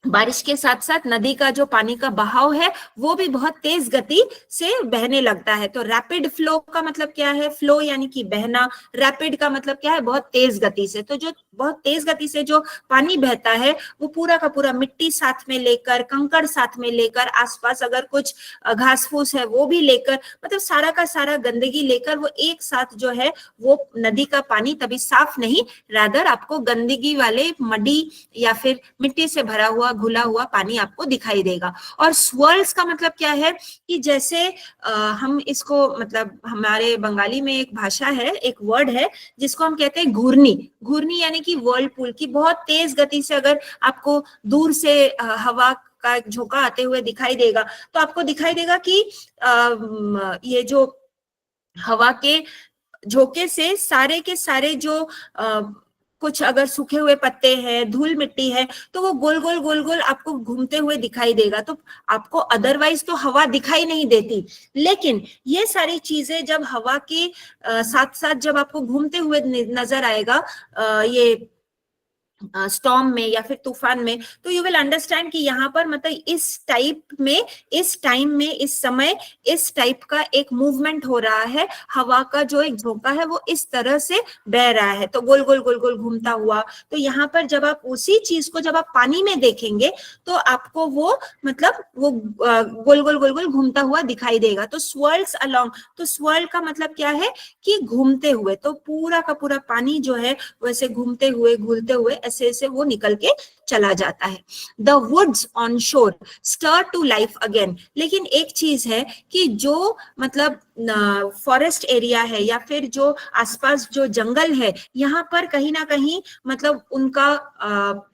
बारिश के साथ साथ नदी का जो पानी का बहाव है वो भी बहुत तेज गति से बहने लगता है। तो रैपिड फ्लो का मतलब क्या है, फ्लो यानी कि बहना, रैपिड का मतलब क्या है, बहुत तेज गति से। तो जो बहुत तेज गति से जो पानी बहता है वो पूरा का पूरा मिट्टी साथ में लेकर, कंकड़ साथ में लेकर, आसपास अगर कुछ घास फूस है वो भी लेकर, मतलब सारा का सारा गंदगी लेकर वो एक साथ जो है वो नदी का पानी तभी साफ नहीं, रादर आपको गंदगी वाले मडी या फिर मिट्टी से भरा हुआ घुला हुआ पानी आपको दिखाई देगा। और स्वर्ल्स का मतलब क्या है कि जैसे हम इसको, मतलब हमारे बंगाली में एक भाषा है, एक वर्ड है जिसको हम कहते हैं घूर्णी। घूर्णी यानी कि वर्लपूल की बहुत तेज गति से अगर आपको दूर से हवा का झोंका आते हुए दिखाई देगा तो आपको दिखाई देगा कि ये जो हवा के झोंके से सारे के सारे जो कुछ अगर सूखे हुए पत्ते हैं, धूल मिट्टी है, तो वो गोल गोल गोल गोल आपको घूमते हुए दिखाई देगा। तो आपको अदरवाइज तो हवा दिखाई नहीं देती, लेकिन ये सारी चीजें जब हवा के साथ साथ जब आपको घूमते हुए नजर आएगा ये स्टॉर्म में या फिर तूफान में, तो यू विल अंडरस्टैंड कि यहाँ पर मतलब इस टाइप में, इस टाइम में, इस समय इस टाइप का एक मूवमेंट हो रहा है, हवा का जो एक झोंका है वो इस तरह से बह रहा है, तो गोल गोल गोल गोल घूमता हुआ। तो यहाँ पर जब आप उसी चीज को जब आप पानी में देखेंगे तो आपको वो मतलब वो गोल गोल गोल गोल घूमता हुआ दिखाई देगा। तो स्वर्ल्स अलोंग, तो स्वर्ल का मतलब क्या है कि घूमते हुए, तो पूरा का पूरा पानी जो है वैसे घूमते हुए घुलते हुए से वो निकल के चला जाता है। The woods on shore stir to life again. लेकिन एक चीज है कि जो मतलब फॉरेस्ट एरिया है या फिर जो आसपास जो जंगल है, यहाँ पर कहीं ना कहीं मतलब उनका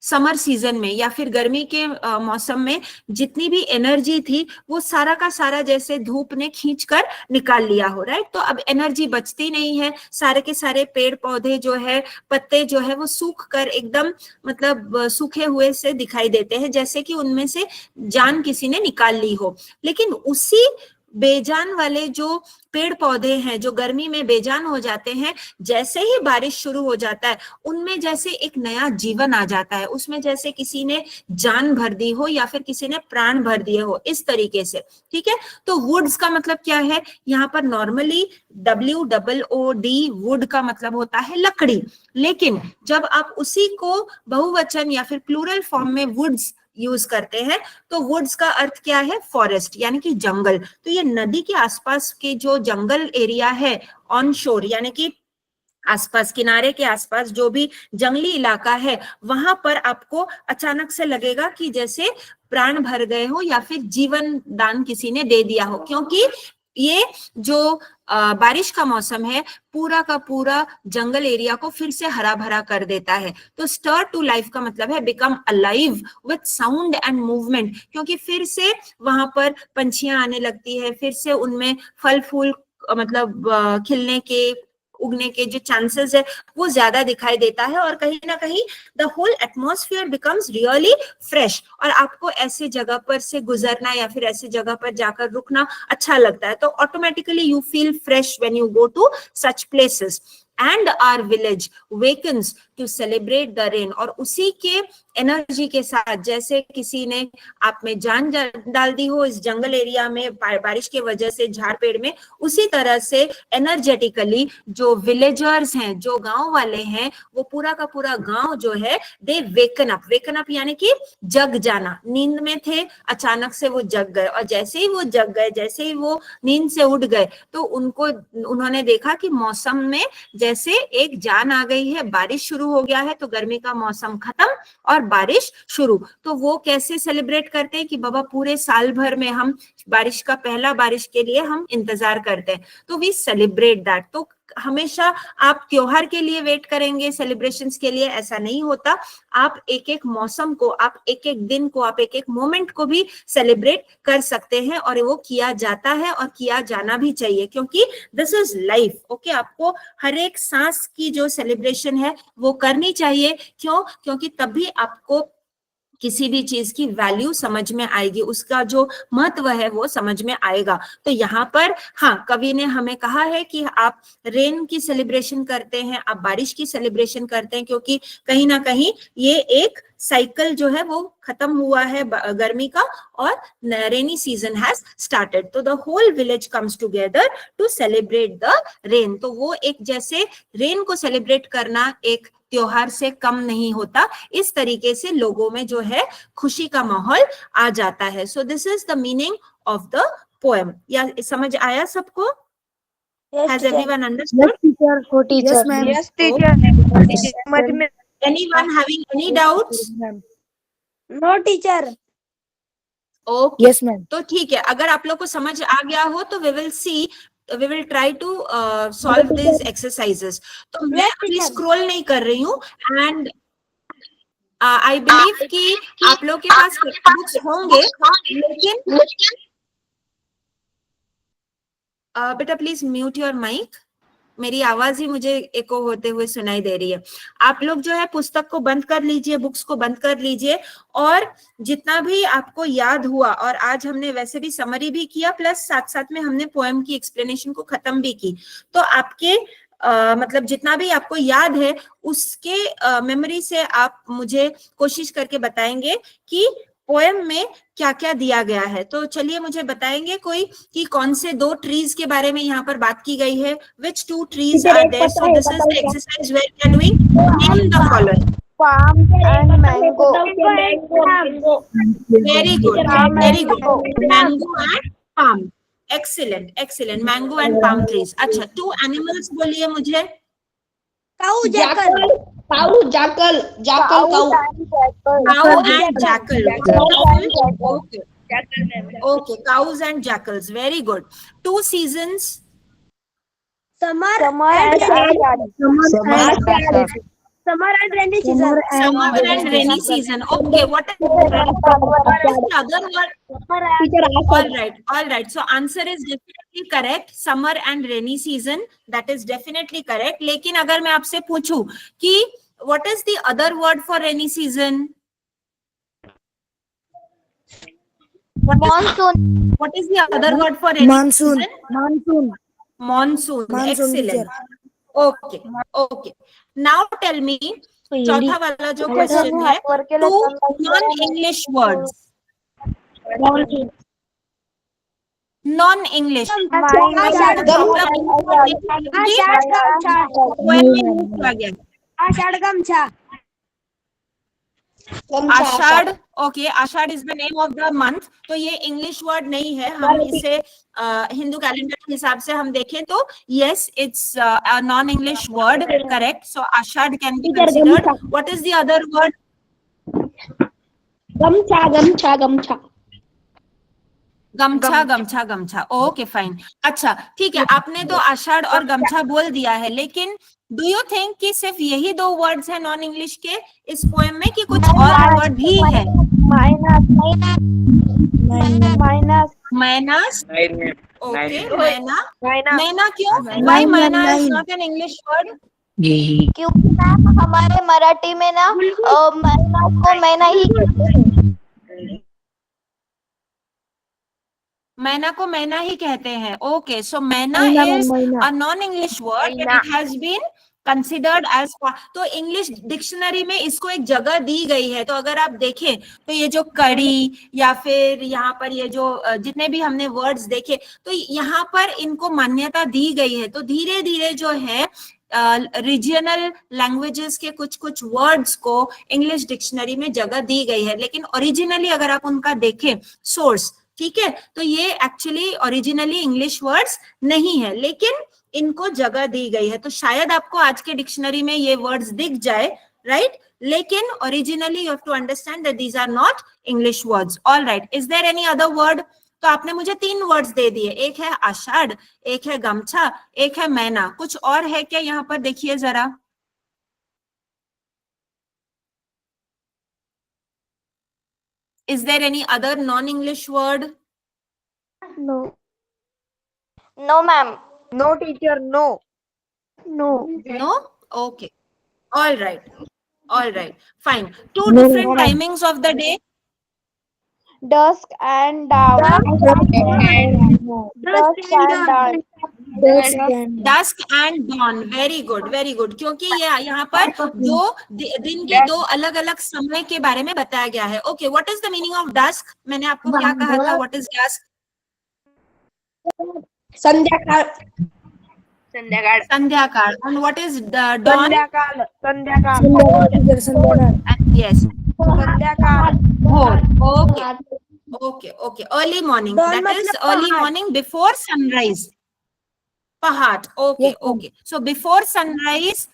समर सीजन में या फिर गर्मी के मौसम में जितनी भी एनर्जी थी वो सारा का सारा जैसे धूप ने खींच कर निकाल लिया हो, राइट। तो अब एनर्जी बचती नहीं है, सारे के सारे पेड़ पौधे जो है, पत्ते जो है वो सूख कर एकदम मतलब सूखे हुए से दिखाई देते हैं, जैसे कि उनमें से जान किसी ने निकाल ली हो। लेकिन उसी बेजान वाले जो पेड़ पौधे हैं जो गर्मी में बेजान हो जाते हैं, जैसे ही बारिश शुरू हो जाता है उनमें जैसे एक नया जीवन आ जाता है, उसमें जैसे किसी ने जान भर दी हो या फिर किसी ने प्राण भर दिए हो, इस तरीके से, ठीक है। तो वुड्स का मतलब क्या है, यहाँ पर नॉर्मली WOOD वुड का मतलब होता है लकड़ी, लेकिन जब आप उसी को बहुवचन या फिर प्लूरल फॉर्म में वुड्स यूज करते हैं तो वुड्स का अर्थ क्या है, फॉरेस्ट यानी कि जंगल। तो ये नदी के आसपास के जो जंगल एरिया है ऑन शोर यानी कि आसपास किनारे के आसपास जो भी जंगली इलाका है, वहां पर आपको अचानक से लगेगा कि जैसे प्राण भर गए हो या फिर जीवन दान किसी ने दे दिया हो, क्योंकि ये जो बारिश का मौसम है पूरा का पूरा जंगल एरिया को फिर से हरा भरा कर देता है। तो स्टर टू लाइफ का मतलब है become alive with sound and movement, क्योंकि फिर से वहां पर पंछियां आने लगती है, फिर से उनमें फल फूल मतलब खिलने के उगने के जो चांसेस है वो ज्यादा दिखाई देता है, और कहीं ना कहीं the whole atmosphere becomes really fresh, और आपको ऐसे जगह पर से गुजरना या फिर ऐसे जगह पर जाकर रुकना अच्छा लगता है। तो automatically you feel fresh when you go to such places. and our village wakens to celebrate the rain. और उसी के एनर्जी के साथ, जैसे किसी ने आप में जान डाल दी हो इस जंगल एरिया में बारिश के वजह से, झाड़ पेड़ में, उसी तरह से एनर्जेटिकली जो विलेजर्स हैं, जो गांव वाले हैं, वो पूरा का पूरा गांव जो है दे वेकन अप. वेकन अप यानी कि जग जाना. नींद में थे, अचानक से वो जग गए, और जैसे ही वो जग गए, जैसे ही वो नींद से उठ गए, तो उन्होंने देखा कि मौसम में जैसे एक जान आ गई है, बारिश शुरू हो गया है, तो गर्मी का मौसम खत्म और बारिश शुरू. तो वो कैसे सेलिब्रेट करते हैं कि बाबा पूरे साल भर में हम बारिश का, पहला बारिश के लिए हम इंतजार करते हैं, तो वी सेलिब्रेट दैट. तो हमेशा आप त्योहार के लिए वेट करेंगे, सेलिब्रेशंस के लिए, ऐसा नहीं होता. आप एक एक मौसम को, आप एक एक दिन को, आप एक एक मोमेंट को भी सेलिब्रेट कर सकते हैं, और वो किया जाता है और किया जाना भी चाहिए, क्योंकि दिस इज लाइफ. ओके, आपको हर एक सांस की जो सेलिब्रेशन है वो करनी चाहिए. क्यों? क्योंकि तभी आपको किसी भी चीज की वैल्यू समझ में आएगी, उसका जो महत्व है वो समझ में आएगा. तो यहाँ पर हाँ, कवि ने हमें कहा है कि आप रेन की सेलिब्रेशन करते हैं, आप बारिश की सेलिब्रेशन करते हैं, क्योंकि कहीं ना कहीं ये एक साइकिल जो है वो खत्म हुआ है गर्मी का, और रेनी सीजन हैज स्टार्टेड. तो the whole village comes together to celebrate the rain. तो वो एक, जैसे रेन को सेलिब्रेट करना एक त्योहार से कम नहीं होता, इस तरीके से लोगों में जो है खुशी का माहौल आ जाता है. So this is the meaning of the poem. या समझ आया सबको? Has everyone understood? Yes, ma'am. Yes, teacher. समझ में. Anyone having any doubts? No, teacher. Okay. Yes, ma'am. तो ठीक है, अगर आप लोग को समझ आ गया हो तो we will try to solve these exercises. तो मैं अभी स्क्रॉल नहीं कर रही हूँ, and I believe कि आप लोग के पास बुक्स होंगे, लेकिन बेटा प्लीज म्यूट योर माइक. मेरी आवाज ही मुझे एको होते हुए सुनाई दे रही है. आप लोग जो है पुस्तक को बंद कर लीजिए, बुक्स को बंद कर लीजिए, और जितना भी आपको याद हुआ, और आज हमने वैसे भी समरी भी किया, प्लस साथ साथ में हमने पोएम की एक्सप्लेनेशन को खत्म भी की. तो आपके मतलब जितना भी आपको याद है उसके मेमोरी से आप मुझे कोशिश करके बताएंगे कि पोएम में क्या क्या दिया गया है. तो चलिए मुझे बताएंगे कोई कि कौन से दो ट्रीज के बारे में यहाँ पर बात की गई है. Which two trees are there? So this is the exercise where we are doing name the following. Palm and mango. Very good, very good. Mango and palm. Excellent, excellent. Mango and palm trees. अच्छा, two animals बोलिए मुझे. Cow, jackal. Cow, jackal, cow. Cow and jackal. Okay. Okay, cows and jackals. Very good. Two seasons. Summer and rainy season. Summer and rainy season. Okay, what is the other word? All right. So answer is definitely correct. Summer and rainy season. That is definitely correct. लेकिन अगर मैं आपसे पूछूं कि what is the other word for rainy season? Monsoon. What is the other word for rainy season? Monsoon. Excellent. Okay. Now tell me, चौथा वाला जो question है, two non-English words. Non-English. Ashadh. Okay, Ashadh is the name of the month. तो ये English word नहीं है, हम इसे हिंदू कैलेंडर के हिसाब से हम देखें तो yes, it's a non English word. Correct. So Ashadh can be considered. What is the other word? Gamcha. Okay fine. अच्छा ठीक है, आपने तो आषाढ़ और गमछा बोल दिया है, लेकिन डू यू थिंक कि सिर्फ यही दो वर्ड्स हैं नॉन इंग्लिश के इस पोएम में, कि कुछ और वर्ड भी है? माइनस. ओके, मैना क्यों? व्हाई मैना is not an English word? क्योंकि मैम हमारे मराठी में ना मैना को मैना ही कहते हैं. मैना को मैना ही कहते हैं. Okay, so myna is a non English word, it has been considered as, तो इंग्लिश डिक्शनरी में इसको एक जगह दी गई है। तो अगर आप देखें तो ये जो कड़ी या फिर यहाँ पर ये जो जितने भी हमने वर्ड्स देखे, तो यहाँ पर इनको मान्यता दी गई है। तो धीरे धीरे जो है रीजनल लैंग्वेजेस के कुछ कुछ वर्ड्स को इंग्लिश डिक्शनरी में जगह दी गई है, लेकिन ओरिजिनली अगर आप उनका देखें सोर्स, ठीक है, तो ये एक्चुअली ओरिजिनली इंग्लिश वर्ड्स नहीं है, लेकिन इनको जगह दी गई है। तो शायद आपको आज के डिक्शनरी में ये वर्ड्स दिख जाए, राइट, लेकिन originally you have to understand that these are not English words. All right, is there any other word? तो आपने मुझे 3 वर्ड्स दे दिए, एक है आषाढ़, एक है गमछा, एक है मैना। कुछ और है क्या यहाँ पर? देखिए जरा। Is there any other non-English word? No. No, ma'am. No, teacher. No. No. No? Okay. All right. All right. Fine. 2 different timings of the day. Dusk and dawn. Dusk and dawn. Dusk and dawn. Very good. Very good. क्योंकि ये यहाँ पर दिन के 2 अलग अलग समय के बारे में बताया गया है। Okay. What is the meaning of dusk? मैंने आपको क्या कहा था? What is dusk? संध्याकाळ. संध्याकाळ. And what is dawn? संध्याकाळ. Yes. संध्याकाळ. Okay. Okay. Okay. Early morning. Dawn That is मतलब early पहाड़. morning before sunrise. पहाड़. Okay. Okay. So before sunrise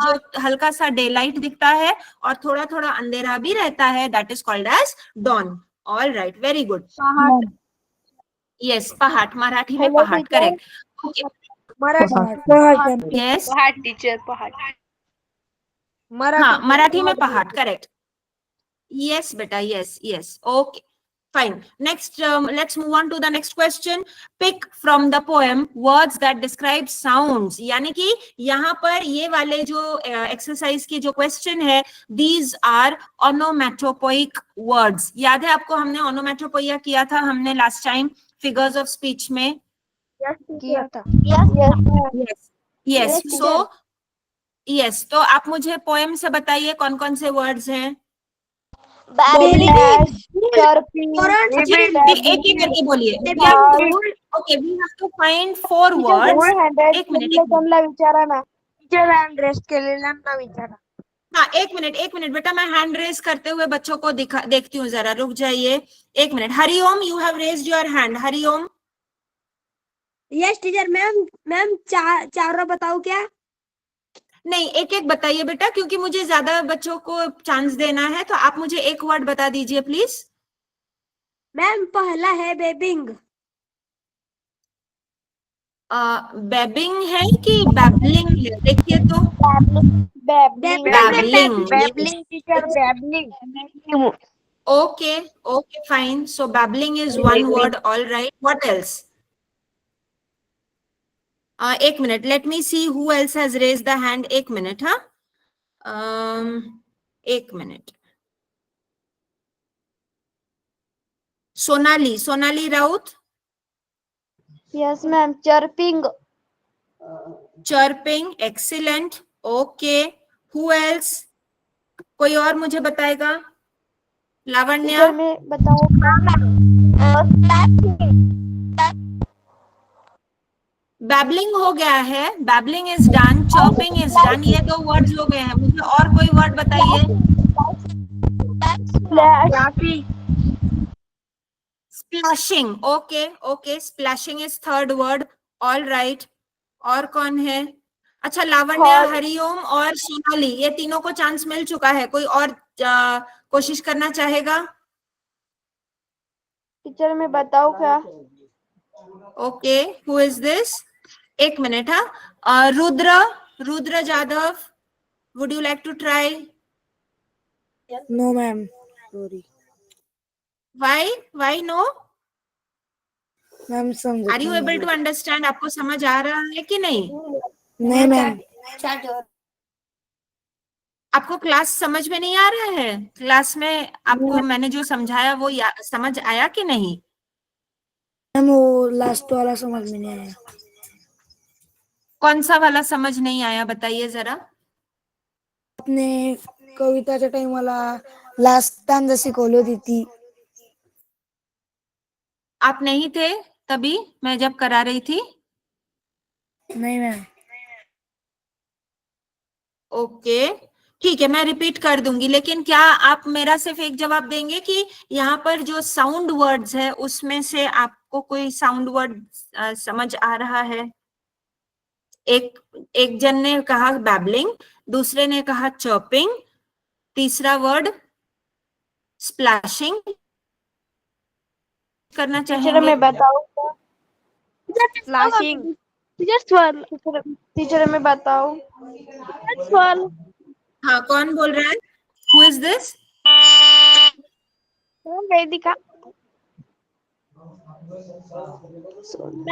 जो हल्का सा daylight दिखता है और थोड़ा थोड़ा अंधेरा भी रहता है, that is called as dawn. All right. Very good. Yes. पहाड़. मराठी में पहाड़. Correct. Okay. Yes. पहाड़ टीचर पहाड़. हाँ, मराठी में पहाड़. Correct. Yes, beta. Yes. Yes. Okay. Fine. Next, let's move on to the next question. Pick from the poem words that describe sounds. यानी कि यहाँ पर ये वाले जो exercise की जो question है, these are onomatopoeic words. याद है आपको, हमने onomatopoeia किया था हमने last time figures of speech में. किया था. Yes. So yes. तो आप मुझे poem से बताइए कौन कौन से words हैं. Babbling, chirping, एक एक करके बोलिए. Okay, we have to find 4 words. एक मिनट. विचारा ना. टीचर हँड रेस केलेल्यांना विचारा. हाँ, एक मिनट बेटा, मैं हैंड रेज करते हुए बच्चों को देखती हूँ, जरा रुक जाइए 1 minute. Hariom, you have raised your hand. Hariom. Yes teacher. Ma'am चारों बताओ क्या? नहीं, एक एक बताइए बेटा, क्योंकि मुझे ज्यादा बच्चों को चांस देना है, तो आप मुझे एक वर्ड बता दीजिए प्लीज. मैम पहला है बेबिंग. बेबिंग है कि बैबलिंग है? देखिए तो. Babbling teacher. Babbling. Okay, fine. So babbling is one word. All right. What else? 1 minute. Let me see who else has raised the hand. 1 minute, huh? 1 minute. Sonali Raut. Yes ma'am. Chirping. Excellent. Okay. Who else? कोई और मुझे बताएगा? लावण्या. में बताओ. Babbling हो गया है. Babbling is done. Chopping is done. ये 2 वर्ड्स हो गए हैं. मुझे और कोई वर्ड बताइए. Splashing. Okay. Splashing is 3rd word. All right. और कौन है? अच्छा, लावण्या, हरिओम और सोनाली, ये तीनों को चांस मिल चुका है. कोई और कोशिश करना चाहेगा? टीचर मैं बताओ क्या? Okay. Who is this? 1 minute. हाँ, Rudra Jadhav, would you like to try? No ma'am, sorry. Why no? Ma'am समझ. Are you able to understand? आपको समझ आ रहा है कि नहीं? नहीं मैम. आपको क्लास समझ में नहीं आ रहा है? क्लास में आपको मैंने जो समझाया वो समझ आया कि नहीं? मैम वो लास्ट वाला समझ में नहीं आया. कौन सा वाला समझ नहीं आया, बताइए जरा। आपने कविताच्या टाइमला लास्ट स्टँजा शिकवली होती ती. आप नहीं थे तभी मैं जब करा रही थी? नाही मॅम. ओके ठीक है, मैं रिपीट कर दूंगी, लेकिन क्या आप मेरा सिर्फ एक जवाब देंगे कि यहाँ पर जो साउंड वर्ड्स है उसमें से आपको कोई साउंड वर्ड समझ आ रहा है? एक जन ने कहा बैबलिंग, दूसरे ने कहा चर्पिंग, तीसरा वर्ड स्प्लैशिंग करना चाहेंगे? मैं बताऊँ Flashing. टीचर स्वर टीचर मैं बताऊँ स्वर हाँ, कौन बोल रहा है? Who is this? वेदिका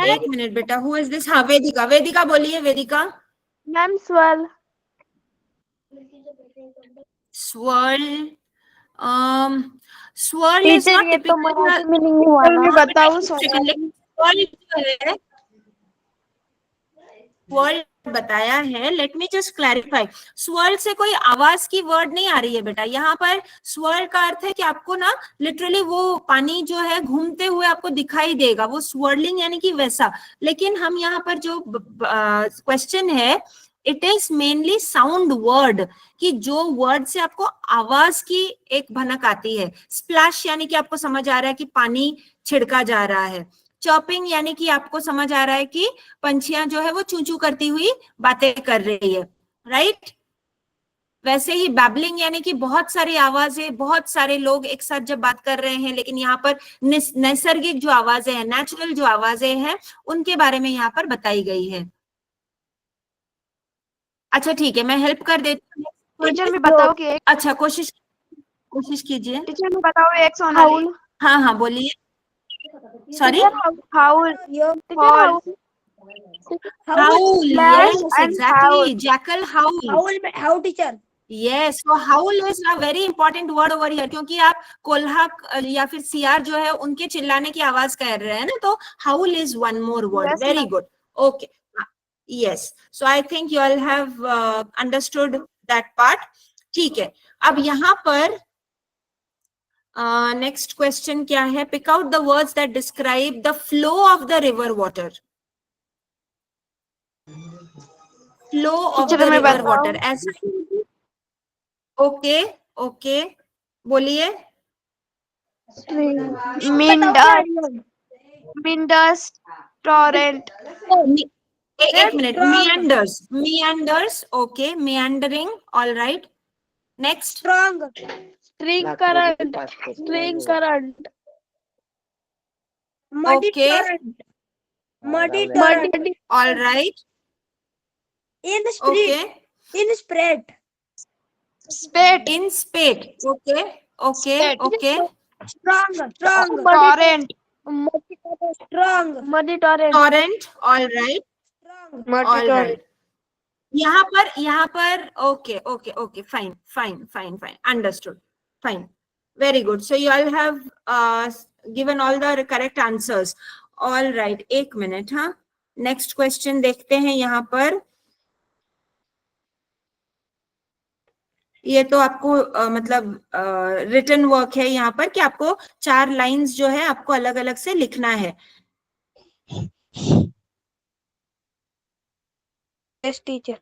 एक मिनट बेटा, हु इज दिस? हाँ, वेदिका। वेदिका बोलिए, वेदिका। मैम स्वर swirl. Swirl is teacher not ये तो typical. मराठी में नहीं हुआ ना. मैं बताऊँ Second, swirl जो है, swirl बताया है. Let me just clarify. swirl से कोई आवाज की वर्ड नहीं आ रही है बेटा. यहाँ पर swirl का अर्थ है कि आपको ना लिटरली वो पानी जो है घूमते हुए आपको दिखाई देगा, वो swirling यानी कि वैसा. लेकिन हम यहाँ पर जो क्वेश्चन है, it is mainly sound word, कि जो वर्ड से आपको आवाज की एक भनक आती है. स्प्लैश यानी कि आपको समझ आ रहा है कि पानी छिड़का जा रहा है. चॉपिंग यानी कि आपको समझ आ रहा है कि पंछियां जो है वो चू चू करती हुई बातें कर रही है, राइट? वैसे ही बैबलिंग यानी कि बहुत सारी आवाजें, बहुत सारे लोग एक साथ जब बात कर रहे हैं, लेकिन यहाँ पर नैसर्गिक जो आवाजें हैं, नेचुरल जो आवाजें हैं, उनके बारे में यहाँ पर बताई गई है. अच्छा ठीक है, मैं हेल्प कर देती हूँ. टीचर मैं बताऊँ कि अच्छा, कोशिश कीजिए. टीचर मैं बताऊँ एक सोनाली. हाँ हाँ बोलिए. Sorry, haulm haulm howl. Slash Yes, and exactly. Jackal howl. how teacher? Yes, so howl is a very important word over here, क्योंकि आप कोल्हा या फिर सियार जो है उनके चिल्लाने की आवाज कह रहे हैं ना, तो howl is one more word. Yes, Very ma'am. good. Okay. Yes. So I think you all have understood that part. ठीक है. अब यहाँ पर next question क्या है? Pick out the words that describe the flow of the river water. Flow of the river water. ऐसा. Okay, okay. बोलिए. Mindus torrent एक minute. Meanders. Okay, meandering. All right. Next. string current Okay. Muddy muddy All right. in Okay. in spread. spate In spate. Okay. Okay. Okay. Strong. torrent Strong. muddy torrent Torrent. All right. Strong. All right. यहाँ पर okay, fine, understood, fine, very good. So you all have given all the correct answers. All right, एक minute. हाँ, next question देखते हैं. यहाँ पर ये तो आपको मतलब रिटन वर्क है यहाँ पर, कि आपको 4 लाइंस जो है आपको अलग अलग से लिखना है. yes teacher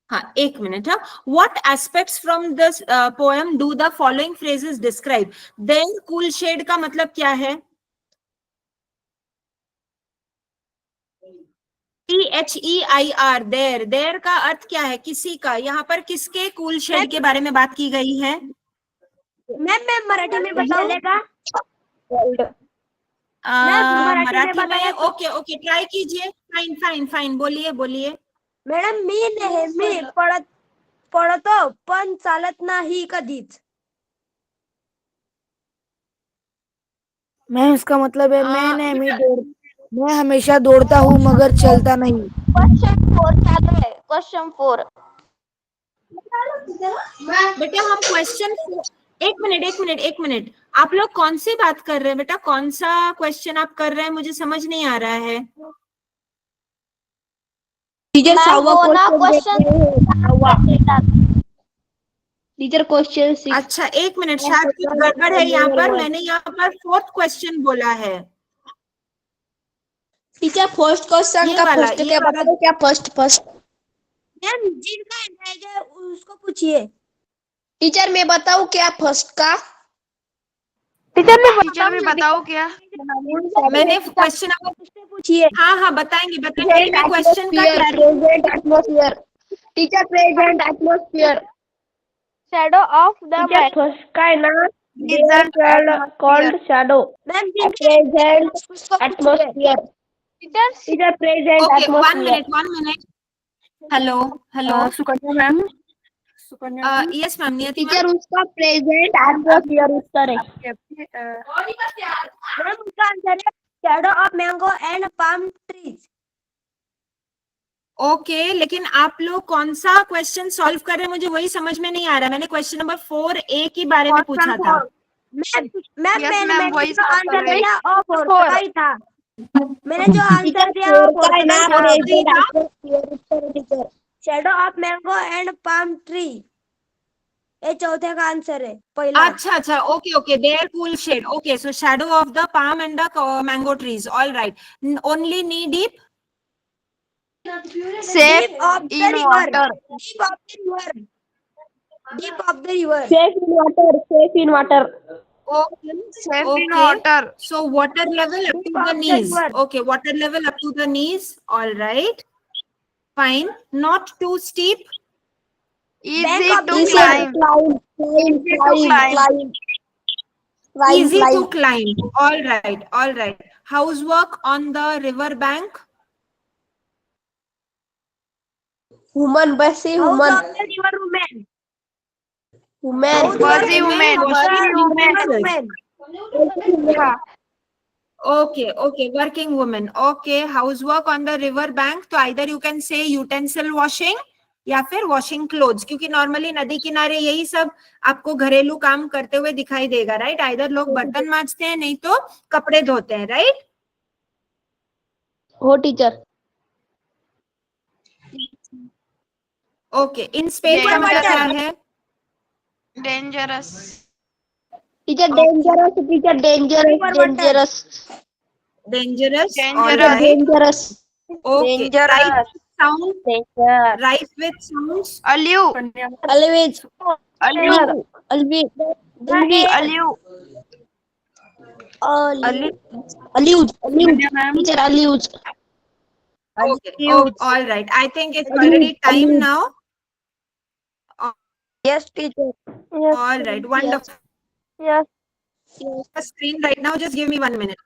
हाँ, एक मिनट. हाँ, what aspects from this poem do the following phrases describe? Then cool shade का मतलब क्या है? THEIR, देर का अर्थ क्या है? किसी का. यहाँ पर किसके कूल शेड के बारे में बात की गई है? मैं मराठी में बताऊंगा. मराठी में. ओके, ट्राई कीजिए. फाइन, बोलिए. मॅडम, मी नेहमी पडतो पण चालत नाही कधीच. मैम इसका मतलब है मैं हमेशा दौड़ता हूँ मगर चलता नहीं. Question 4 चालू है. Question 4. बेटा हम क्वेश्चन, एक मिनट. आप लोग कौन सी बात कर रहे हैं बेटा? कौन सा क्वेश्चन आप कर रहे हैं? मुझे समझ नहीं आ रहा है. टीचर मैं सवा वो ना क्वेश्चन क्वेश्चन टीचर क्वेश्चन 6 अच्छा, एक मिनट, शायद कुछ गड़बड़ है यहाँ पर। मैंने यहाँ पर 4th क्वेश्चन बोला है। टीचर फर्स्ट क्वेश्चन ये का वाला, फर्स्ट ये क्या वाला। बताओ क्या फर्स्ट फर्स्ट मैम जिनका हैंड है उसको पूछिए। टीचर मैं बताऊं क्या फर्स्ट का टीचर मैं बताओ क्या? मैंने क्वेश्चन आपको पूछिए। हाँ बताएंगे बताएंगे। मैं क्वेश्चन का present atmosphere teacher present atmosphere shadow of the first का है ना Present called shadow ma'am present उसको पूछिए। Atmosphere teacher teacher present okay, 1 atmosphere minute 1 minute. Hello hello, Sukanya ma'am yes ma'am, नियति टीचर उसका प्रेजेंट एटमॉस्फेयर उत्तर है मैम उसका आंसर है shadow of mango and palm trees. Okay, लेकिन आप लोग कौन सा क्वेश्चन सॉल्व कर रहे हैं, मुझे वही समझ में नहीं आ रहा। मैंने क्वेश्चन नंबर 4A के बारे में पूछा था। मैम मैम Yes, मैंने ma'am, वही जो solve आंसर कर रहे दिया वो 4 का ही था। मैंने जो आंसर दिया वो 4 का है ना का ही प्रेजेंट था। एटमॉस्फेयर उत्तर है teacher shadow of mango and palm tree ये चौथे का आंसर है पहला। अच्छा, okay, their cool shade. Okay, so shadow of the palm and the mango trees. All right. Only knee deep. Safe Deep of the in river. Water Deep of the river. Deep of the river. Safe in water Okay. Safe in Okay. Water So water level up Deep to the of the knees. river. Okay, water level up to the knees. All right. Fine. Not too steep. Easy Bank of to the climb Easy to climb. All right. Housework on the river bank. Woman बसी House woman of the river woman. Women बजी women Women. Okay, working woman. Okay, housework on the river bank. तो either you can say utensil washing या फिर washing clothes, क्योंकि normally नदी किनारे यही सब आपको घरेलू काम करते हुए दिखाई देगा, राइट? आइदर लोग बर्तन मांजते हैं, नहीं तो कपड़े धोते हैं, राइट? हो टीचर ओके, इन स्पेस का मतलब क्या है? Dangerous teacher dangerous Dangerous. Dangerous. Dangerous Okay. Rice sound. Rice with sounds. अलियू अलविज अलियू अलविज अलियू अलियूज टीचर अलियूज Okay. Oh, all right. I think it's already time now. Yes, teacher. All right. Wonderful. Yes. The screen right now. Just give me 1 minute.